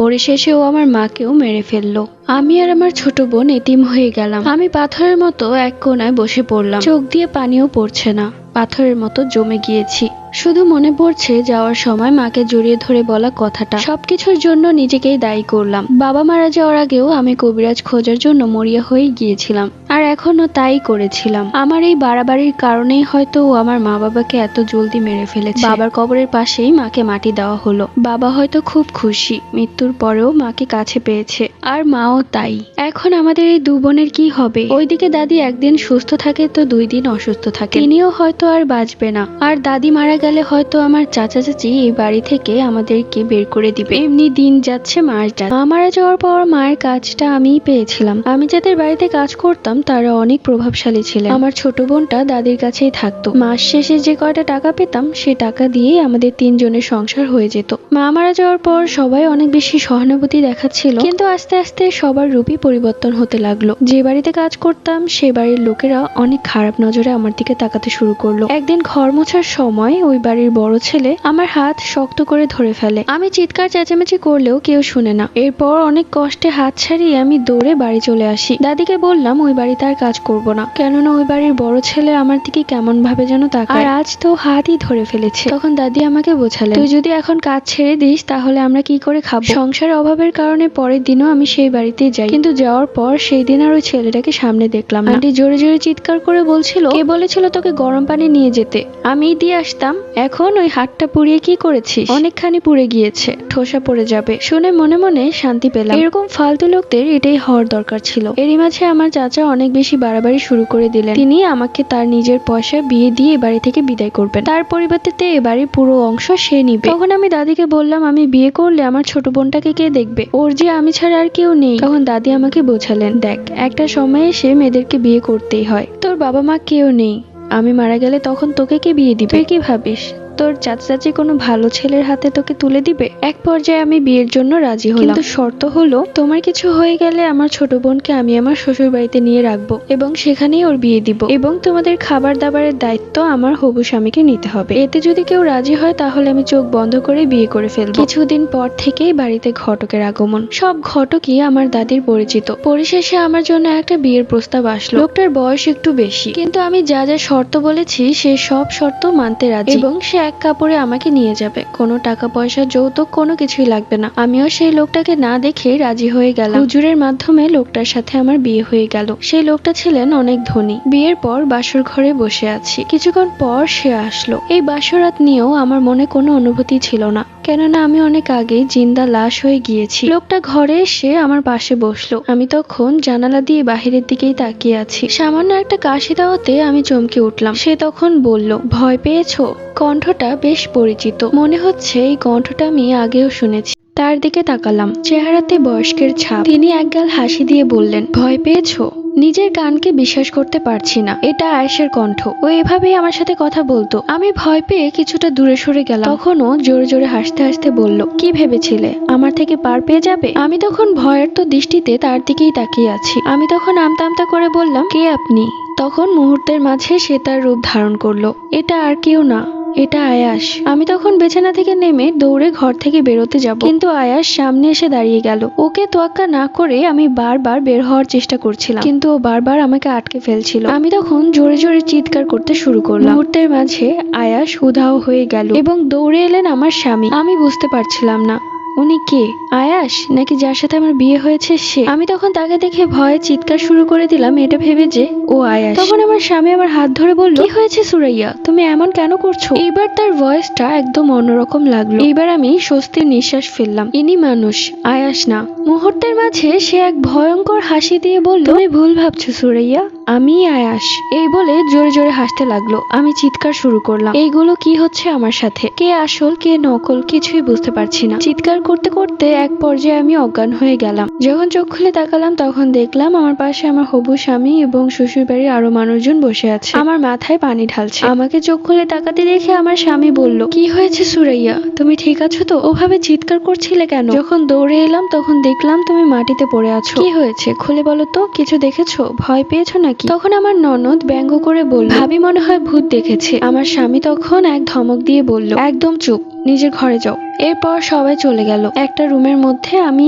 পরিশেষে ও আমার মাকেও মেরে ফেললো। আমি আর আমার ছোট বোন এতিম হয়ে গেলাম। আমি পাথরের মতো এক কোণায় বসে পড়লাম। চোখ দিয়ে পানিও পড়ছে না, পাথরের মতো জমে গিয়েছি। শুধু মনে পড়ছে যাওয়ার সময় মাকে জড়িয়ে ধরে বলা কথাটা। সবকিছুর জন্য নিজেকেই দায়ী করলাম। বাবা মারা যাওয়ার আগেও আমি কবিরাজ খোঁজার জন্য মরিয়া হয়ে গিয়েছিলাম, আর এখনো তাই করেছিলাম। আমার এই বাড়াবাড়ির কারণেই হয়তো ও আমার মা বাবাকে এত জলদি মেরে ফেলেছে। বাবার কবরের পাশেই মাকে মাটি দেওয়া হলো। বাবা হয়তো খুব খুশি, মৃত্যুর পরেও মাকে কাছে পেয়েছে, আর মাও তাই। এখন আমাদের এই দু বোনের কি হবে? ওইদিকে দাদি একদিন সুস্থ থাকে তো 2 দিন অসুস্থ থাকে, তিনিও হয়তো আর বাঁচবে না। আর দাদি মারা গেলে হয়তো আমার চাচা চাচি এই বাড়ি থেকে আমাদেরকে বের করে দিবে। এমনি দিন যাচ্ছে, মাস যাচ্ছে। মা মারা যাওয়ার পর মায়ের কাজটা আমিই পেয়েছিলাম। আমি যাদের বাড়িতে কাজ করতাম তারা অনেক প্রভাবশালী ছিলেন। আমার ছোট বোনটা দাদির কাছেই থাকতো। মাস শেষে যে কয়টা টাকা পেতাম সে টাকা দিয়েই আমাদের 3 জনের সংসার হয়ে যেত। মা মারা যাওয়ার পর সবাই অনেক বেশি সহানুভূতি দেখাচ্ছিল, কিন্তু আস্তে আস্তে সবার রূপই পরিবর্তন হতে লাগলো। যে বাড়িতে কাজ করতাম সে বাড়ির লোকেরা অনেক খারাপ নজরে আমার দিকে তাকাতে শুরু করলো। একদিন ঘর মোছার সময় ওই বাড়ির বড় ছেলে আমার হাত শক্ত করে ধরে ফেলে। আমি চিৎকার চেঁচামেচি করলেও কেউ শুনে না। এরপর অনেক কষ্টে হাত ছাড়িয়ে আমি দৌড়ে বাড়ি চলে আসি। দাদিকে বললাম ওই বাড়িতে আর আর কাজ করব না, কেননা ওই বাড়ির বড় ছেলে আমার দিকে কেমন ভাবে যেন তাকায়, আর আজ তো হাতই ধরে ফেলেছে। তখন দাদি আমাকে বোঝালেন, তুই যদি এখন কাজ ছেড়ে দিস তাহলে আমরা কি করে খাবো। সংসারের অভাবের কারণে পরের দিনও আমি সেই বাড়িতেই যাই, কিন্তু যাওয়ার পর সেই দিন আর ওই ছেলেটাকে সামনে দেখলাম না। আন্টি জোরে জোরে চিৎকার করে বলছিল, কে বলেছিল তোকে গরম পানি নিয়ে যেতে, আমিই দিয়ে আসতাম। এখন ওই হাতটা পুড়িয়ে কি করেছিস? অনেকখানি পুড়ে গিয়েছে, ঠোসা পড়ে যাবে। শুনে মনে মনে শান্তি পেলাম। এরকম ফালতু লোকদের এটাই হওয়ার দরকার ছিল। এরই মাঝে আমার চাচা অনেক বেশি বাড়াবাড়ি শুরু করে দিলেন। তিনি আমাকে তার নিজের পয়সায় বিয়ে দিয়ে এ বাড়ি থেকে বিদায় করবেন, তার পরিবর্তে এ বাড়ির পুরো অংশ সে নিবে। তখন আমি দাদিকে বললাম, আমি বিয়ে করলে আমার ছোট বোনটাকে কে দেখবে, ওর যে আমি ছাড়া আর কেউ নেই। তখন দাদি আমাকে বোঝালেন, দেখ একটা সময় এসে মেয়েদেরকে বিয়ে করতেই হয়, তোর বাবা মা কেউ নেই, আমি মারা গেলে তখন তোকে কে বিয়ে দিবে? তুই কি ভাবিস তোর চাচা চাচি কোনো ভালো ছেলের হাতে তোকে তুলে দিবে? এক পর্যায়ে আমি বিয়ের জন্য রাজি হলাম, কিন্তু শর্ত হলো তোমার কিছু হয়ে গেলে আমার ছোট বোনকে আমি আমার শ্বশুর বাড়িতে নিয়ে রাখবো এবং সেখানেই ওর বিয়ে দিব, এবং তোমাদের খাবার দাবারের দায়িত্ব আমার হবু স্বামীকে নিতে হবে। এতে যদি কেউ রাজি হয় তাহলে আমি চোখ বন্ধ করে বিয়ে করে ফেলবো। কিছুদিন পর থেকেই বাড়িতে ঘটকের আগমন। সব ঘটকই আমার দাদির পরিচিত। পরিশেষে আমার জন্য একটা বিয়ের প্রস্তাব আসলো। লোকটার বয়স একটু বেশি, কিন্তু আমি যা যা শর্ত বলেছি সে সব শর্ত মানতে রাজি, এবং সে এক কাপড়ে আমাকে নিয়ে যাবে, কোনো টাকা পয়সা যৌতুক কোনো কিছুই লাগবে না। আমিও সেই লোকটাকে না দেখে রাজি হয়ে গেলাম। হুজুরের মাধ্যমে লোকটার সাথে আমার বিয়ে হয়ে গেল। সেই লোকটা ছিলেন অনেক ধনী। বিয়ের পর বাসর ঘরে বসে আছি, কিছুক্ষণ পর সে আসলো। এই বাসরাত নিয়েও আমার মনে কোনো অনুভূতি ছিল না, কেননা আমি অনেক আগেই জিন্দা লাশ হয়ে গিয়েছি। লোকটা ঘরে এসে আমার পাশে বসলো। আমি তখন জানালা দিয়ে বাহিরের দিকেই তাকিয়ে আছি। সামান্য একটা কাশি দেওয়াতে আমি চমকে উঠলাম। সে তখন বলল, ভয় পেয়েছো? কণ্ঠটা বেশ পরিচিত, মনে হচ্ছে এই কণ্ঠটা আমি আগেও শুনেছি। তার দিকে তাকালাম, চেহারাতে বয়স্কের ছাপ। তিনি একগাল হাসি দিয়ে বললেন, ভয় পেয়েছো? নিজের কানকে বিশ্বাস করতে পারছি না, এটা আয়েশের কণ্ঠ। ও এভাবেই আমার সাথে কথা বলতো। আমি ভয় পেয়ে কিছুটা দূরে সরে গেলাম। তখনও জোরে জোরে হাসতে হাসতে বলল, কি ভেবেছিলে আমার থেকে পার পেয়ে যাবে? আমি তখন ভয়ের তো দৃষ্টিতে তার দিকেই তাকিয়ে আছি। আমি তখন আমতা আমতা করে বললাম, কে আপনি? তখন মুহূর্তের মাঝে সে তার রূপ ধারণ করলো। এটা আর কেউ না, এটা আয়াস। আমি তখন বিছানা থেকে নেমে দৌড়ে ঘর থেকে বেরোতে যাব, কিন্তু আয়াস সামনে এসে দাঁড়িয়ে গেল। ওকে তোয়াক্কা না করে আমি বারবার বের হওয়ার চেষ্টা করছিলাম, কিন্তু ও বারবার আমাকে আটকে ফেলছিল। আমি তখন জোরে জোরে চিৎকার করতে শুরু করলাম। মুহূর্তের মাঝে আয়াস উধাও হয়ে গেল এবং দৌড়ে এলেন আমার স্বামী। আমি বুঝতে পারছিলাম না উনি কে, আয়াস নাকি যার সাথে আমার বিয়ে হয়েছে সে। আমি তখন তাকে দেখে ভয়ে চিৎকার শুরু করে দিলাম, এটা ভেবে যে ও আয়াস। তখন আমার স্বামী আমার হাত ধরে বলল, কি হয়েছে সুরাইয়া, তুমি এমন কেন করছো? এইবার তার ভয়েসটা একদম অন্যরকম লাগলো। এইবার আমি স্বস্তির নিঃশ্বাস ফেললাম, ইনি মানুষ, আয়াস না। মুহূর্তের মাঝে সে এক ভয়ঙ্কর হাসি দিয়ে বলল, তুমি ভুল ভাবছো সুরাইয়া, আমি আয়াস। এই বলে জোরে জোরে হাসতে লাগলো। আমি চিৎকার শুরু করলাম, এইগুলো কি হচ্ছে আমার সাথে? কে আসল কে নকল কিছুই বুঝতে পারছি না। চিৎকার করতে করতে এক পর্যায়ে আমি অজ্ঞান হয়ে গেলাম। যখন চোখ খুলে তাকালাম তখন দেখলাম আমার পাশে আমার হবু স্বামী এবং শ্বশুর বাড়ির আরো মানুষজন বসে আছে, আমার মাথায় পানি ঢালছে। আমাকে চোখ খুলে তাকাতে দেখে আমার স্বামী বলল, কি হয়েছে সুরাইয়া, তুমি ঠিক আছো তো? ওভাবে চিৎকার করছিলে কেন? যখন দৌড়ে এলাম তখন দেখলাম তুমি মাটিতে পড়ে আছো। কি হয়েছে খুলে বলো তো, কিছু দেখেছো? ভয় পেয়েছো নাকি? তখন আমার ননদ ব্যঙ্গ করে বলল, ভাবি মনে হয় ভূত দেখেছে। আমার স্বামী তখন এক ধমক দিয়ে বলল, একদম চুপ, নিজের ঘরে যাও। এরপর সবাই চলে গেল। একটা রুমের মধ্যে আমি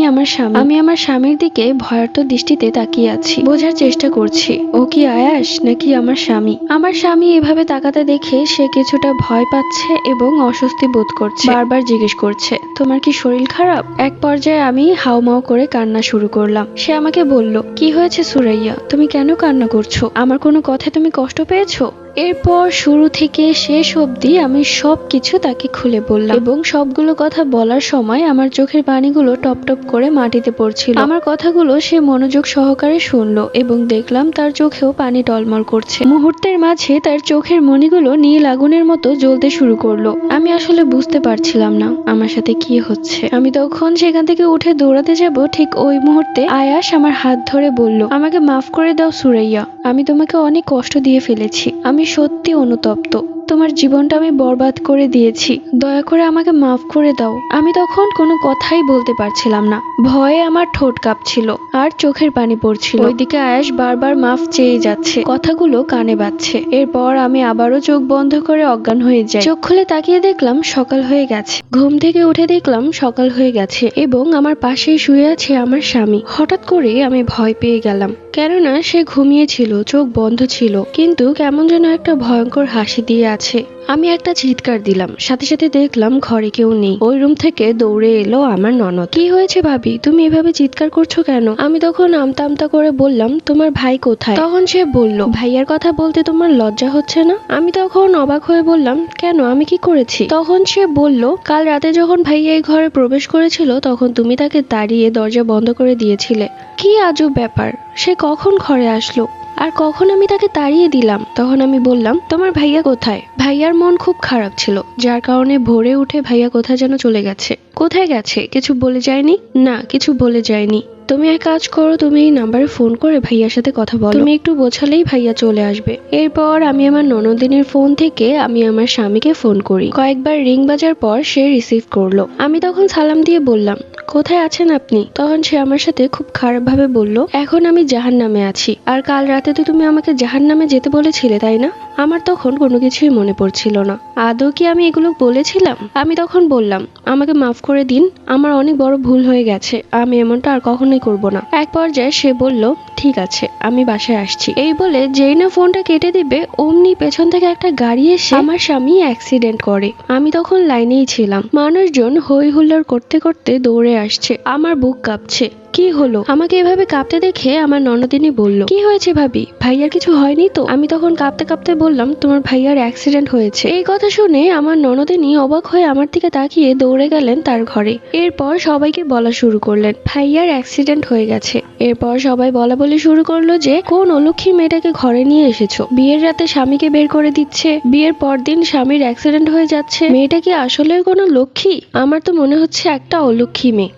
আমার স্বামীর দিকে ভয়ার্ত দৃষ্টিতে তাকিয়ে আছি, বোঝার চেষ্টা করছি ও কি আয়াস নাকি আমার স্বামী। আমার স্বামী এভাবে তাকাতে দেখে সে কিছুটা ভয় পাচ্ছে এবং অস্বস্তি বোধ করছে। বারবার জিজ্ঞেস করছে, তোমার কি শরীর খারাপ? এক পর্যায়ে আমি হাউমাউ করে কান্না শুরু করলাম। সে আমাকে বলল, কি হয়েছে সুরাইয়া, তুমি কেন কান্না করছো? আমার কোনো কথায় তুমি কষ্ট পেয়েছো? এরপর শুরু থেকে শেষ অবধি আমি সবকিছু তাকে খুলে বললাম, এবং সবগুলো কথা বলার সময় আমার চোখের পানিগুলো টপ টপ করে মাটিতে পড়ছিল। আমার কথাগুলো সে মনোযোগ সহকারে শুনলো এবং দেখলাম তার চোখেও পানি টলমল করছে। মুহূর্তের মাঝে তার চোখের মণিগুলো নীল আগুনের মতো জ্বলতে শুরু করলো। আমি আসলে বুঝতে পারছিলাম না আমার সাথে কি হচ্ছে। আমি তখন সেখান থেকে উঠে দৌড়াতে যাব, ঠিক ওই মুহূর্তে আয়াস আমার হাত ধরে বলল, আমাকে মাফ করে দাও সুরাইয়া, আমি তোমাকে অনেক কষ্ট দিয়ে ফেলেছি, আমি সত্যি অনুতপ্ত। তোমার জীবনটা আমি বরবাদ করে দিয়েছি, দয়া করে আমাকে মাফ করে দাও। আমি তখন কোনো কথাই বলতে পারছিলাম না, ভয়ে আমার ঠোঁট কাঁপছিল আর চোখের পানি পড়ছিল। ওইদিকে আয়াস বারবার মাফ চেয়ে যাচ্ছে, কথাগুলো কানে বাজছে। এরপর আমি আবারও চোখ বন্ধ করে অজ্ঞান হয়ে যাই। চোখ খুলে তাকিয়ে দেখলাম সকাল হয়ে গেছে। ঘুম থেকে উঠে দেখলাম সকাল হয়ে গেছে এবং আমার পাশেই শুয়ে আছে আমার স্বামী। হঠাৎ করে আমি ভয় পেয়ে গেলাম, কেননা সে ঘুমিয়েছিল, চোখ বন্ধ ছিল, কিন্তু কেমন যেন একটা ভয়ঙ্কর হাসি দিয়ে আছে। আমি একটা চিৎকার দিলাম, সাথে সাথে দেখলাম ঘরে কেউ নেই। ওই রুম থেকে দৌড়ে এলো আমার ননদ। কি হয়েছে ভাবি, তুমি এভাবে চিৎকার করছো কেন? আমি তখন আমতা আমতা করে বললাম, তোমার ভাই কোথায়? তখন সে বলল, ভাইয়ার কথা বলতে তোমার লজ্জা হচ্ছে না? আমি তখন অবাক হয়ে বললাম, কেন, আমি কি করেছি? তখন সে বলল, কাল রাতে যখন ভাইয়া এই ঘরে প্রবেশ করেছিল তখন তুমি তাকে তাড়িয়ে দরজা বন্ধ করে দিয়েছিলে। কি আজব ব্যাপার, সে কখন ঘরে আসলো আর কখন আমি তাকে তাড়িয়ে দিলাম? তখন আমি বললাম, তোমার ভাইয়া কোথায়? ভাইয়ার মন খুব খারাপ ছিল, যার কারণে ভোরে উঠে ভাইয়া কোথায় যেন চলে গেছে। কোথায় গেছে কিছু বলে যায়নি? না, কিছু বলে যায়নি। তুমি এক কাজ করো, তুমি এই নাম্বারে ফোন করে ভাইয়ার সাথে কথা বলো, তুমি একটু বোঝালেই ভাইয়া চলে আসবে। এরপর আমি আমার ননদিনীর ফোন থেকে আমি আমার স্বামীকে ফোন করি। কয়েকবার রিং বাজার পর সে রিসিভ করলো। আমি তখন সালাম দিয়ে বললাম, কোথায় আছেন আপনি? তখন সে আমার সাথে খুব খারাপ ভাবে বলল, এখন আমি জাহান্নামে আছি। আর কাল রাতে তো তুমি আমাকে জাহান্নামে যেতে বলেছিলে, তাই না? আমার তখন কোনো কিছুই মনে পড়ছিল না, আদৌ কি আমি এগুলো বলেছিলাম? আমি তখন বললাম, আমাকে মাফ করে দিন, আমার অনেক বড় ভুল হয়ে গেছে, আমি এমনটা আর কখনোই করব না। এক পর্যায়ে সে বলল, ঠিক আছে, আমি বাসায় আসছি। এই বলে যেই না ফোনটা কেটে দিবে অমনি পেছন থেকে একটা গাড়ি এসে আমার স্বামী অ্যাক্সিডেন্ট করে। আমি তখন লাইনেই ছিলাম। মানুষজন হই হুল্লোড় করতে করতে দৌড়ে আসছে, আমার বুক কাঁপছে। কি হলো? আমাকে এভাবে কাঁপতে দেখে আমার ননদিনী বলল, কি হয়েছে ভাবি, ভাইয়ার কিছু হয়নি তো? আমি তখন কাঁপতে কাঁপতে বললাম, তোমার ভাইয়ার অ্যাক্সিডেন্ট হয়েছে। এই কথা শুনে আমার ননদিনী অবাক হয়ে আমার দিকে তাকিয়ে দৌড়ে গেলেন তার ঘরে। এরপর সবাইকে বলা শুরু করলেন, ভাইয়ার অ্যাক্সিডেন্ট হয়ে গেছে। এরপর সবাই বলা বলি শুরু করলো যে, কোন অলক্ষী মেয়েটাকে ঘরে নিয়ে এসেছো? বিয়ের রাতে স্বামীকে বের করে দিচ্ছে, বিয়ের পরদিন স্বামীর অ্যাক্সিডেন্ট হয়ে যাচ্ছে। মেয়েটা কি আসলে কোনো লক্ষ্মী? আমার তো মনে হচ্ছে একটা অলক্ষী মেয়ে।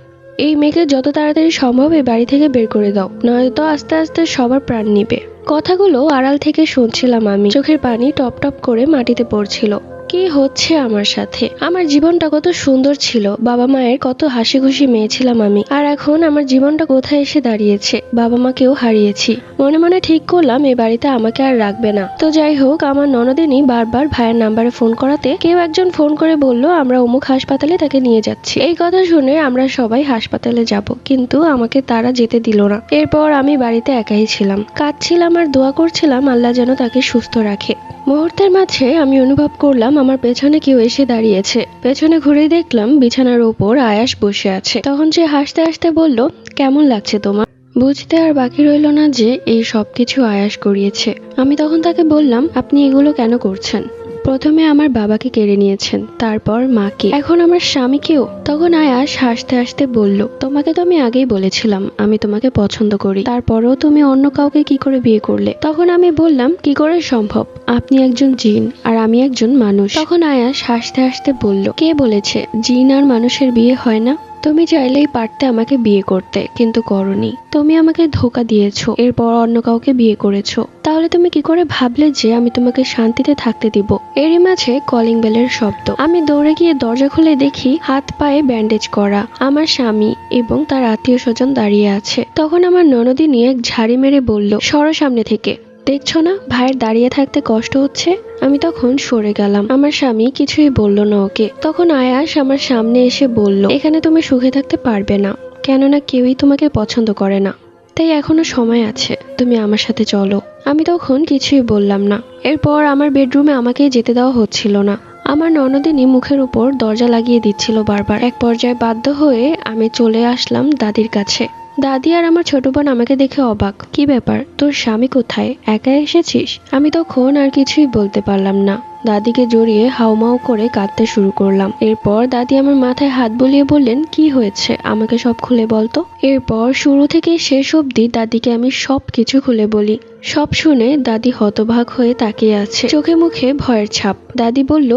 এই মেয়েকে যত তাড়াতাড়ি সম্ভব এই বাড়ি থেকে বের করে দাও, নয়তো আস্তে আস্তে সবার প্রাণ নিবে। কথাগুলো আড়াল থেকে শুনছিলাম আমি, চোখের পানি টপ টপ করে মাটিতে পড়ছিল। কি হচ্ছে আমার সাথে? আমার জীবনটা কত সুন্দর ছিল, বাবা মায়ের কত হাসি খুশি মেয়ে ছিলাম আমি, আর এখন আমার জীবনটা কোথায় এসে দাঁড়িয়েছে? বাবা মাকেও হারিয়েছি। মনে মনে ঠিক করলাম এ বাড়িতে আমাকে আর রাখবে না। তো যাই হোক, আমার ননদিনী বারবার ভাইয়ের নাম্বারে ফোন করাতে কেউ একজন ফোন করে বলল, আমরা অমুক হাসপাতালে তাকে নিয়ে যাচ্ছি। এই কথা শুনে আমরা সবাই হাসপাতালে যাব, কিন্তু আমাকে তারা যেতে দিল না। এরপর আমি বাড়িতে একাই ছিলাম, কাঁদছিলাম আর দোয়া করছিলাম আল্লাহ যেন তাকে সুস্থ রাখে। মুহূর্তের মাঝে আমি অনুভব করলাম আমার পেছনে কেউ এসে দাঁড়িয়েছে। পেছনে ঘুরে দেখলাম বিছানার ওপর আয়াস বসে আছে। তখন সে হাসতে হাসতে বলল, কেমন লাগছে তোমার? বুঝতে আর বাকি রইল না যে এই সবকিছু আয়াস করিয়েছে। আমি তখন তাকে বললাম, আপনি এগুলো কেন করছেন? প্রথমে আমার বাবাকে কেড়ে নিয়েছেন, তারপর মাকে, এখন আমার স্বামীকেও। তখন আয়াস হাসতে হাসতে বলল, তোমাকে তো আমি আগেই বলেছিলাম আমি তোমাকে পছন্দ করি, তারপরেও তুমি অন্য কাউকে কি করে বিয়ে করলে? তখন আমি বললাম, কি করে সম্ভব? আপনি একজন জিন আর আমি একজন মানুষ। তখন আয়াস হাসতে হাসতে বলল, কে বলেছে জিন আর মানুষের বিয়ে হয় না? তুমি চাইলেই পারতে আমাকে বিয়ে করতে, কিন্তু করনি। তুমি আমাকে ধোঁকা দিয়েছো, এরপর অন্য কাউকে বিয়ে করেছো। তাহলে তুমি কি করে ভাবলে যে আমি তোমাকে শান্তিতে থাকতে দিব? এরই মাঝে কলিং বেলের শব্দ। আমি দৌড়ে গিয়ে দরজা খুলে দেখি হাত পায়ে ব্যান্ডেজ করা আমার স্বামী এবং তার আত্মীয় স্বজন দাঁড়িয়ে আছে। তখন আমার ননদিনী এক ঝাড়ি মেরে বলল, সরো সামনে থেকে, দেখছো না ভাইয়ের দাঁড়িয়ে থাকতে কষ্ট হচ্ছে? আমি তখন সরে গেলাম। আমার স্বামী কিছুই বলল না ওকে। তখন আয়াস আমার সামনে এসে বলল, এখানে তুমি সুখে থাকতে পারবে না, কেননা কেউই তোমাকে পছন্দ করে না, তাই এখনো সময় আছে, তুমি আমার সাথে চলো। আমি তখন কিছুই বললাম না। এরপর আমার বেডরুমে আমাকে যেতে দেওয়া হচ্ছিল না। আমার ননদিনী মুখের উপর দরজা লাগিয়ে দিচ্ছিল বারবার। এক পর্যায়ে বাধ্য হয়ে আমি চলে আসলাম দাদির কাছে। দাদি আর আমার ছোট বোন আমাকে দেখে অবাক, কি ব্যাপার, তোর স্বামী কোথায়, একা এসেছিস? আমি তখন আর কিছুই বলতে পারলাম না। দাদিকে জড়িয়ে হাউমাউ করে কাঁদতে শুরু করলাম। এরপর দাদি আমার মাথায় হাত বুলিয়ে বললেন, কি হয়েছে আমাকে সব খুলে বলতো। এরপর শুরু থেকে শেষ অবধি দাদিকে আমি সবকিছু খুলে বলি। সব শুনে দাদি হতবাক হয়ে তাকিয়ে আছে, চোখে মুখে ভয়ের ছাপ। দাদি বলল,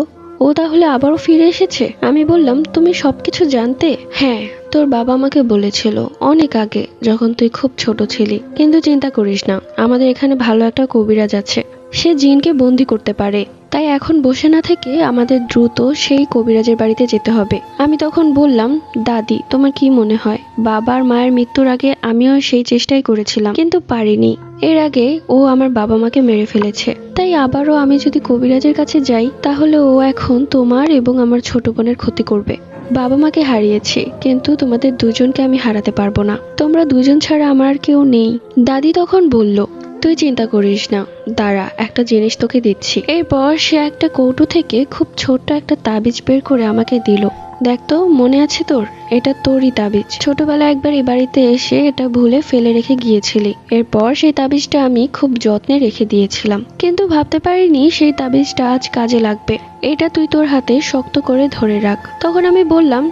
ও তাহলে আবারও ফিরে এসেছে? আমি বললাম, তুমি সবকিছু জানতে? হ্যাঁ, তোর বাবা আমাকে বলেছিল অনেক আগে, যখন তুই খুব ছোট ছিলি। কিন্তু চিন্তা করিস না, আমাদের এখানে ভালো একটা কবিরাজ আছে, সে জিনকে বন্দি করতে পারে। তাই এখন বসে না থেকে আমাদের দ্রুত সেই কবিরাজের বাড়িতে যেতে হবে। আমি তখন বললাম, দাদি তোমার কি মনে হয়, বাবা আর মায়ের মৃত্যুর আগে আমিও সেই চেষ্টাই করেছিলাম, কিন্তু পারিনি। এর আগে ও আমার বাবা মাকে মেরে ফেলেছে, তাই আবারও আমি যদি কবিরাজের কাছে যাই তাহলে ও এখন তোমার এবং আমার ছোট বোনের ক্ষতি করবে। বাবা মাকে হারিয়েছি, কিন্তু তোমাদের দুজনকে আমি হারাতে পারবো না। তোমরা দুজন ছাড়া আমার আর কেউ নেই। দাদি তখন বলল, তুই চিন্তা করিস না, দাঁড়া একটা জিনিস তোকে দিচ্ছি। এরপর সে একটা কৌটো থেকে খুব ছোট্ট একটা তাবিজ বের করে আমাকে দিল। দেখ তো, মনে আছে তোর? এটা তোরই তাবিজ। ছোটবেলায় একবার এ বাড়িতে এসে এটা ভুলে ফেলে রেখে গিয়েছিলি। এরপর সেই তাবিজটা আমি খুব যত্নে রেখে দিয়েছিলাম, কিন্তু ভাবতে পারিনি সেই তাবিজটা আজ কাজে লাগবে। এটা তুই তোর হাতে শক্ত করে ধরে রাখ। তখন আমি বললাম,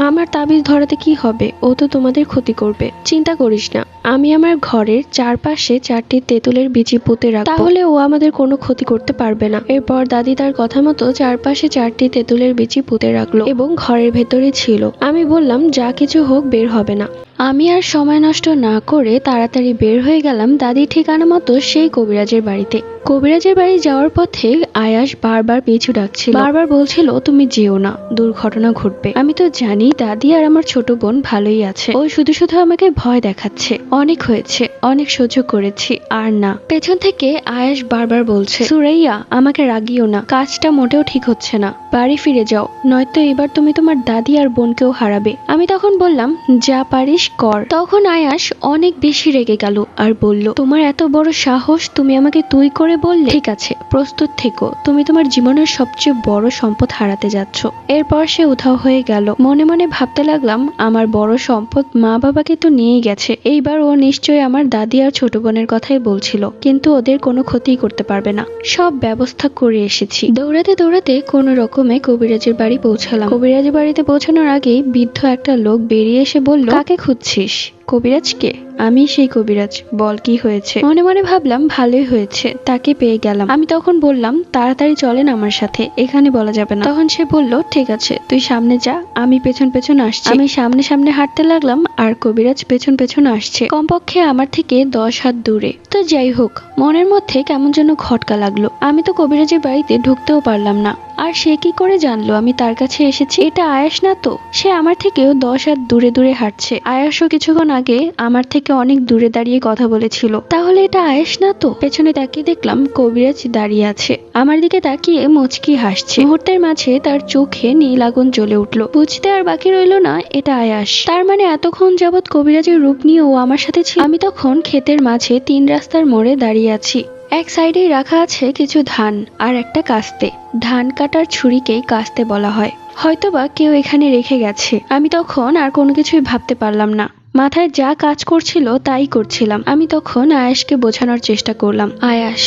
আমার তাবিজ ধরাতে কি হবে, ও তো তোমাদের ক্ষতি করবে। চিন্তা করিস না, আমি আমার ঘরের চারপাশে 4টি তেঁতুলের বিচি পুঁতে রাখবো, তাহলে ও আমাদের কোনো ক্ষতি করতে পারবে না। এরপর দাদি তার কথা মতো চারপাশে 4টি তেঁতুলের বিচি পুঁতে রাখলো এবং ঘরের ভেতরে ছিল। আমি বললাম, যা কিছু হোক বের হবে না। আমি আর সময় নষ্ট না করে তাড়াতাড়ি বের হয়ে গেলাম দাদির ঠিকানা মতো সেই কবিরাজের বাড়িতে। কবিরাজের বাড়ি যাওয়ার পথে আয়াস বারবার পিছু ডাকছিল, বারবার বলছিল, তুমি যেও না, দুর্ঘটনা ঘটবে। আমি তো জানি দাদি আর আমার ছোট বোন ভালোই আছে, ও শুধু শুধু আমাকে ভয় দেখাচ্ছে। অনেক হয়েছে, অনেক সহ্য করেছি, আর না। পেছন থেকে আয়াস বারবার বলছে, সুরাইয়া আমাকে রাগিও না, কাজটা মোটেও ঠিক হচ্ছে না, বাড়ি ফিরে যাও, নয়তো এবার তুমি তোমার দাদি আর বোনকেও হারাবে। আমি তখন বললাম, যা পারিস কর। তখন আয়াস অনেক বেশি রেগে গেল আর বলল, তোমার এত বড় সাহস, তুমি আমাকে তুই করে বললে? ঠিক আছে, প্রস্তুত থেকো, তুমি তোমার জীবনের সবচেয়ে বড় সম্পদ হারাতে যাচ্ছ। এরপর সে উধাও হয়ে গেল। মনে মনে ভাবতে লাগলাম, আমার বড় সম্পদ মা বাবাকে তো নিয়েই গেছে, এইবার ও নিশ্চয়ই আমার দাদি আর ছোট বোনের কথাই বলছিল, কিন্তু ওদের কোনো ক্ষতিই করতে পারবে না, সব ব্যবস্থা করে এসেছি। দৌড়াতে দৌড়াতে কোনো রকমে কবিরাজের বাড়ি পৌঁছালাম। কবিরাজের বাড়িতে পৌঁছানোর আগেই বৃদ্ধ একটা লোক বেরিয়ে এসে বলল, কাকে খুঁজছিস? কবিরাজকে? আমি সেই কবিরাজ, বল কি হয়েছে? মনে মনে ভাবলাম, ভালোই হয়েছে, তাকে পেয়ে গেলাম। আমি তখন বললাম, তাড়াতাড়ি চলেন আমার সাথে, এখানে বলা যাবে না। তখন সে বলল, ঠিক আছে, তুই সামনে যা, আমি পেছন পেছন আসছি। আমি সামনে সামনে হাঁটতে লাগলাম আর কবিরাজ পেছন পেছন আসছে, কমপক্ষে আমার থেকে 10 হাত দূরে। তো যাই হোক, মনের মধ্যে কেমন যেন খটকা লাগলো। আমি তো কবিরাজের বাড়িতে ঢুকতেও পারলাম না, আর সে কি করে জানলো আমি তার কাছে এসেছি? এটা আয়াস না তো? সে আমার থেকেও 10 হাত দূরে দূরে হাঁটছে। আয়াসও কিছুক্ষণ আগে আমার থেকে অনেক দূরে দাঁড়িয়ে কথা বলেছিল, তাহলে এটা আয়াস না তো? পেছনে তাকিয়ে দেখলাম কবিরাজ দাঁড়িয়ে আছে, আমার দিকে তাকিয়ে মুচকি হাসছে। মুহূর্তের মাঝে তার চোখে নীল আগুন জ্বলে উঠলো। বুঝতে আর বাকি রইল না এটা আয়াস। তার মানে এতক্ষণ যাবৎ কবিরাজের রূপ নিয়ে ও আমার সাথে ছিল। আমি তখন ক্ষেতের মাঝে 3 রাস্তার মোড়ে দাঁড়িয়ে আছি। এক সাইডেই রাখা আছে কিছু ধান আর একটা কাস্তে। ধান কাটার ছুরিকেই কাস্তে বলা হয়, হয়তোবা কেউ এখানে রেখে গেছে। আমি তখন আর কোনো কিছুই ভাবতে পারলাম না, মাথায় যা কাজ করছিল তাই করছিলাম। আমি তখন আয়াসকে বোঝানোর চেষ্টা করলাম, আয়াস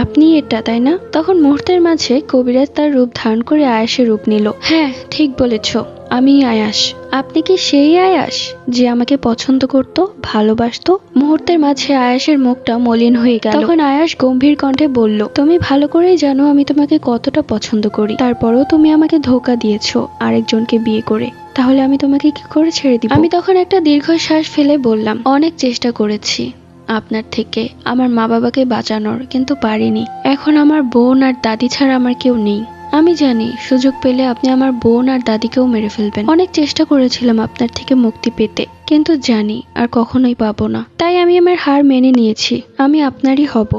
আপনি এটা, তাই না? তখন মুহূর্তের মাঝে কবিরাজ তার রূপ ধারণ করে আয়াসের রূপ নিল। হ্যাঁ, ঠিক বলেছ, আমি আয়াস। আপনি কি সেই আয়াস যে আমাকে পছন্দ করত, ভালোবাসতো? মুহূর্তের মাঝে আয়াসের মুখটা মলিন হয়ে গেল। তখন আয়াস গম্ভীর কণ্ঠে বলল, তুমি ভালো করেই জানো আমি তোমাকে কতটা পছন্দ করি, তারপরও তুমি আমাকে ধোঁকা দিয়েছো আরেকজনকে বিয়ে করে, তাহলে আমি তোমাকে কি করে ছেড়ে দিব? আমি তখন একটা দীর্ঘশ্বাস ফেলে বললাম, অনেক চেষ্টা করেছি আপনার থেকে আমার মা বাবাকে বাঁচানোর, কিন্তু পারিনি। এখন আমার বোন আর দাদি ছাড়া আমার কেউ নেই। আমি জানি সুযোগ পেলে আপনি আমার বোন আর দাদিকেও মেরে ফেলবেন। অনেক চেষ্টা করেছিলাম আপনার থেকে মুক্তি পেতে, কিন্তু জানি আর কখনোই পাবো না। তাই আমি আমার হার মেনে নিয়েছি, আমি আপনারই হব।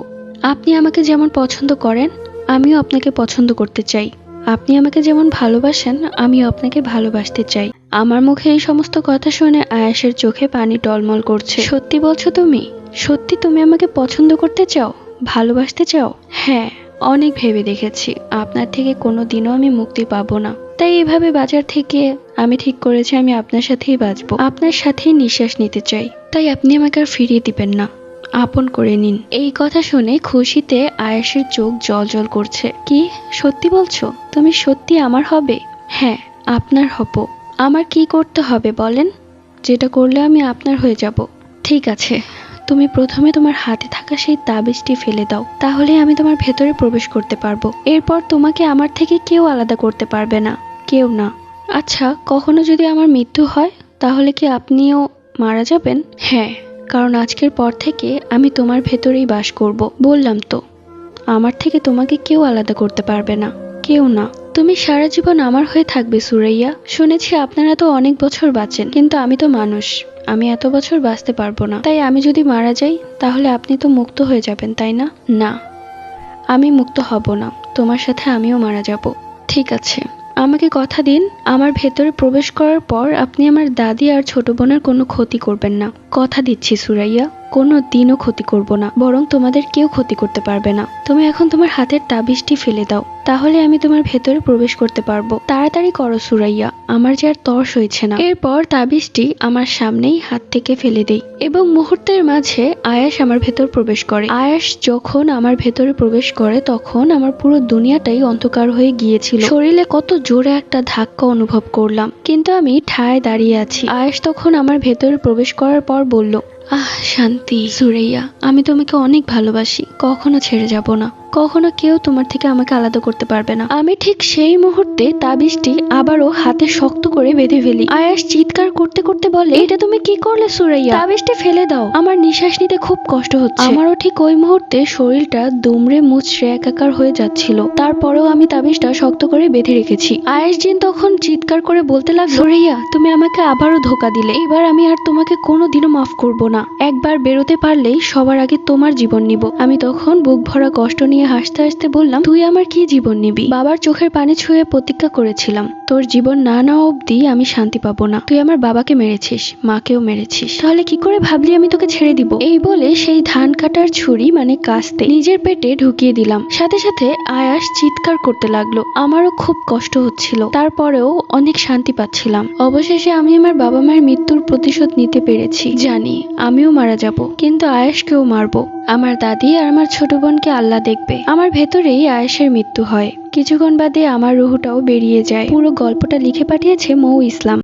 আপনি আমাকে যেমন পছন্দ করেন আমিও আপনাকে পছন্দ করতে চাই, আপনি আমাকে যেমন ভালোবাসেন আমিও আপনাকে ভালোবাসতে চাই। আমার মুখে এই সমস্ত কথা শুনে আয়াসের চোখে পানি টলমল করছে। সত্যি বলছো তুমি? সত্যি তুমি আমাকে পছন্দ করতে চাও, ভালোবাসতে চাও? হ্যাঁ, অনেক ভেবে দেখেছি আপনার থেকে কোনোদিনও আমি মুক্তি পাবো না, তাই এভাবে বাজার থেকে আমি ঠিক করেছি আমি আপনার সাথেই বাঁচবো, আপনার সাথেই নিঃশ্বাস নিতে চাই। তাই আপনি আমাকে আর ফিরিয়ে দিবেন না, আপন করে নিন। এই কথা শুনে খুশিতে আয়াসের চোখ জল করছে। কি সত্যি বলছো? তুমি সত্যি আমার হবে? হ্যাঁ, আপনার হব। আমার কি করতে হবে বলেন, যেটা করলে আমি আপনার হয়ে যাব? ঠিক আছে, তুমি প্রথমে তোমার হাতে থাকা সেই তাবিজটি ফেলে দাও, তাহলে আমি তোমার ভেতরে প্রবেশ করতে পারবো। এরপর তোমাকে আমার থেকে কেউ আলাদা করতে পারবে না, কেউ না। আচ্ছা, কখনো যদি আমার মৃত্যু হয় তাহলে কি আপনিও মারা যাবেন? হ্যাঁ, কারণ আজকের পর থেকে আমি তোমার ভেতরেই বাস করব। বললাম তো, আমার থেকে তোমাকে কেউ আলাদা করতে পারবে না, কেউ না। তুমি সারা জীবন আমার হয়ে থাকবে সুরাইয়া। শুনেছি আপনারা তো অনেক বছর বাঁচেন, কিন্তু আমি তো মানুষ, আমি এত বছর বাঁচতে পারবো না। তাই আমি যদি মারা যাই তাহলে আপনি তো মুক্ত হয়ে যাবেন, তাই না? না, আমি মুক্ত হব না, তোমার সাথে আমিও মারা যাব। ঠিক আছে, আমাকে কথা দিন, আমার ভেতরে প্রবেশ করার পর আপনি আমার দাদি আর ছোট বোনের কোনো ক্ষতি করবেন না। কথা দিচ্ছি সুরাইয়া, কোনো দিনও ক্ষতি করব না, বরং তোমাদের কেউ ক্ষতি করতে পারবে না। তুমি এখন তোমার হাতের তাবিজটি ফেলে দাও, তাহলে আমি তোমার ভেতরে প্রবেশ করতে পারবো। তাড়াতাড়ি করো সুরাইয়া, আমার যে আর তর্স হয়েছে না। এরপর তাবিজটি আমার সামনেই হাত থেকে ফেলে দেই এবং মুহূর্তের মাঝে আয়াস আমার ভেতর প্রবেশ করে। আয়াস যখন আমার ভেতরে প্রবেশ করে তখন আমার পুরো দুনিয়াটাই অন্ধকার হয়ে গিয়েছিল। শরীরে কত জোরে একটা ধাক্কা অনুভব করলাম, কিন্তু আমি ঠায় দাঁড়িয়ে আছি। আয়াস তখন আমার ভেতরে প্রবেশ করার পর বলল, আহ শান্তি। সুরাইয়া, আমি তোমাকে অনেক ভালোবাসি, কখনো ছেড়ে যাব না, কখনো কেউ তোমার থেকে আমাকে আলাদা করতে পারবে না। আমি ঠিক সেই মুহূর্তে তাবিজটি আবারও হাতে শক্ত করে বেঁধে ফেলি। আয়াস চিৎকার করতে করতে বলে, এটা তুমি কি করলে সুরাইয়া? তাবিজটি ফেলে দাও, আমার নিঃশ্বাস নিতে খুব কষ্ট হচ্ছে। আমারও ঠিক ওই মুহূর্তে শরীরটা দুমড়ে মুচড়ে একাকার হয়ে যাচ্ছিল, তারপরেও আমি তাবিজটা শক্ত করে বেঁধে রেখেছি। আয়াস জিন তখন চিৎকার করে বলতে লাগলো, সুরাইয়া তুমি আমাকে আবারও ধোঁকা দিলে, এবার আমি আর তোমাকে কোনোদিনও মাফ করব না। একবার বেরোতে পারলেই সবার আগে তোমার জীবন নিব। আমি তখন বুক ভরা কষ্ট নিয়ে হাসতে হাসতে বললাম, তুই আমার কি জীবন নিবি? বাবার চোখের পানি ছুঁয়ে প্রতিজ্ঞা করেছিলাম, তোর জীবন না নেওয়া অব্দি আমি শান্তি পাবো না। তুই আমার বাবাকে মেরেছিস, মাকেও মেরেছিস, তাহলে কি করে ভাবলি আমি তোকে ছেড়ে দিব? এই বলে সেই ধান কাটার ছুরি মানে কাস্তে নিজের পেটে ঢুকিয়ে দিলাম। সাথে সাথে আয়াস চিৎকার করতে লাগলো। আমারও খুব কষ্ট হচ্ছিল, তারপরেও অনেক শান্তি পাচ্ছিলাম। অবশেষে আমি আমার বাবা মায়ের মৃত্যুর প্রতিশোধ নিতে পেরেছি। জানি আমিও মারা যাব, কিন্তু আয়াসকেও মারবো। আমার দাদি আর আমার ছোট বোনকে আল্লাহ দেখবে। আমার ভেতরেই আয়েশের মৃত্যু হয়। কিছুক্ষণ বাদে আমার রুহটাও বেরিয়ে যায়। পুরো গল্পটা লিখে পাঠিয়েছে মৌ ইসলাম।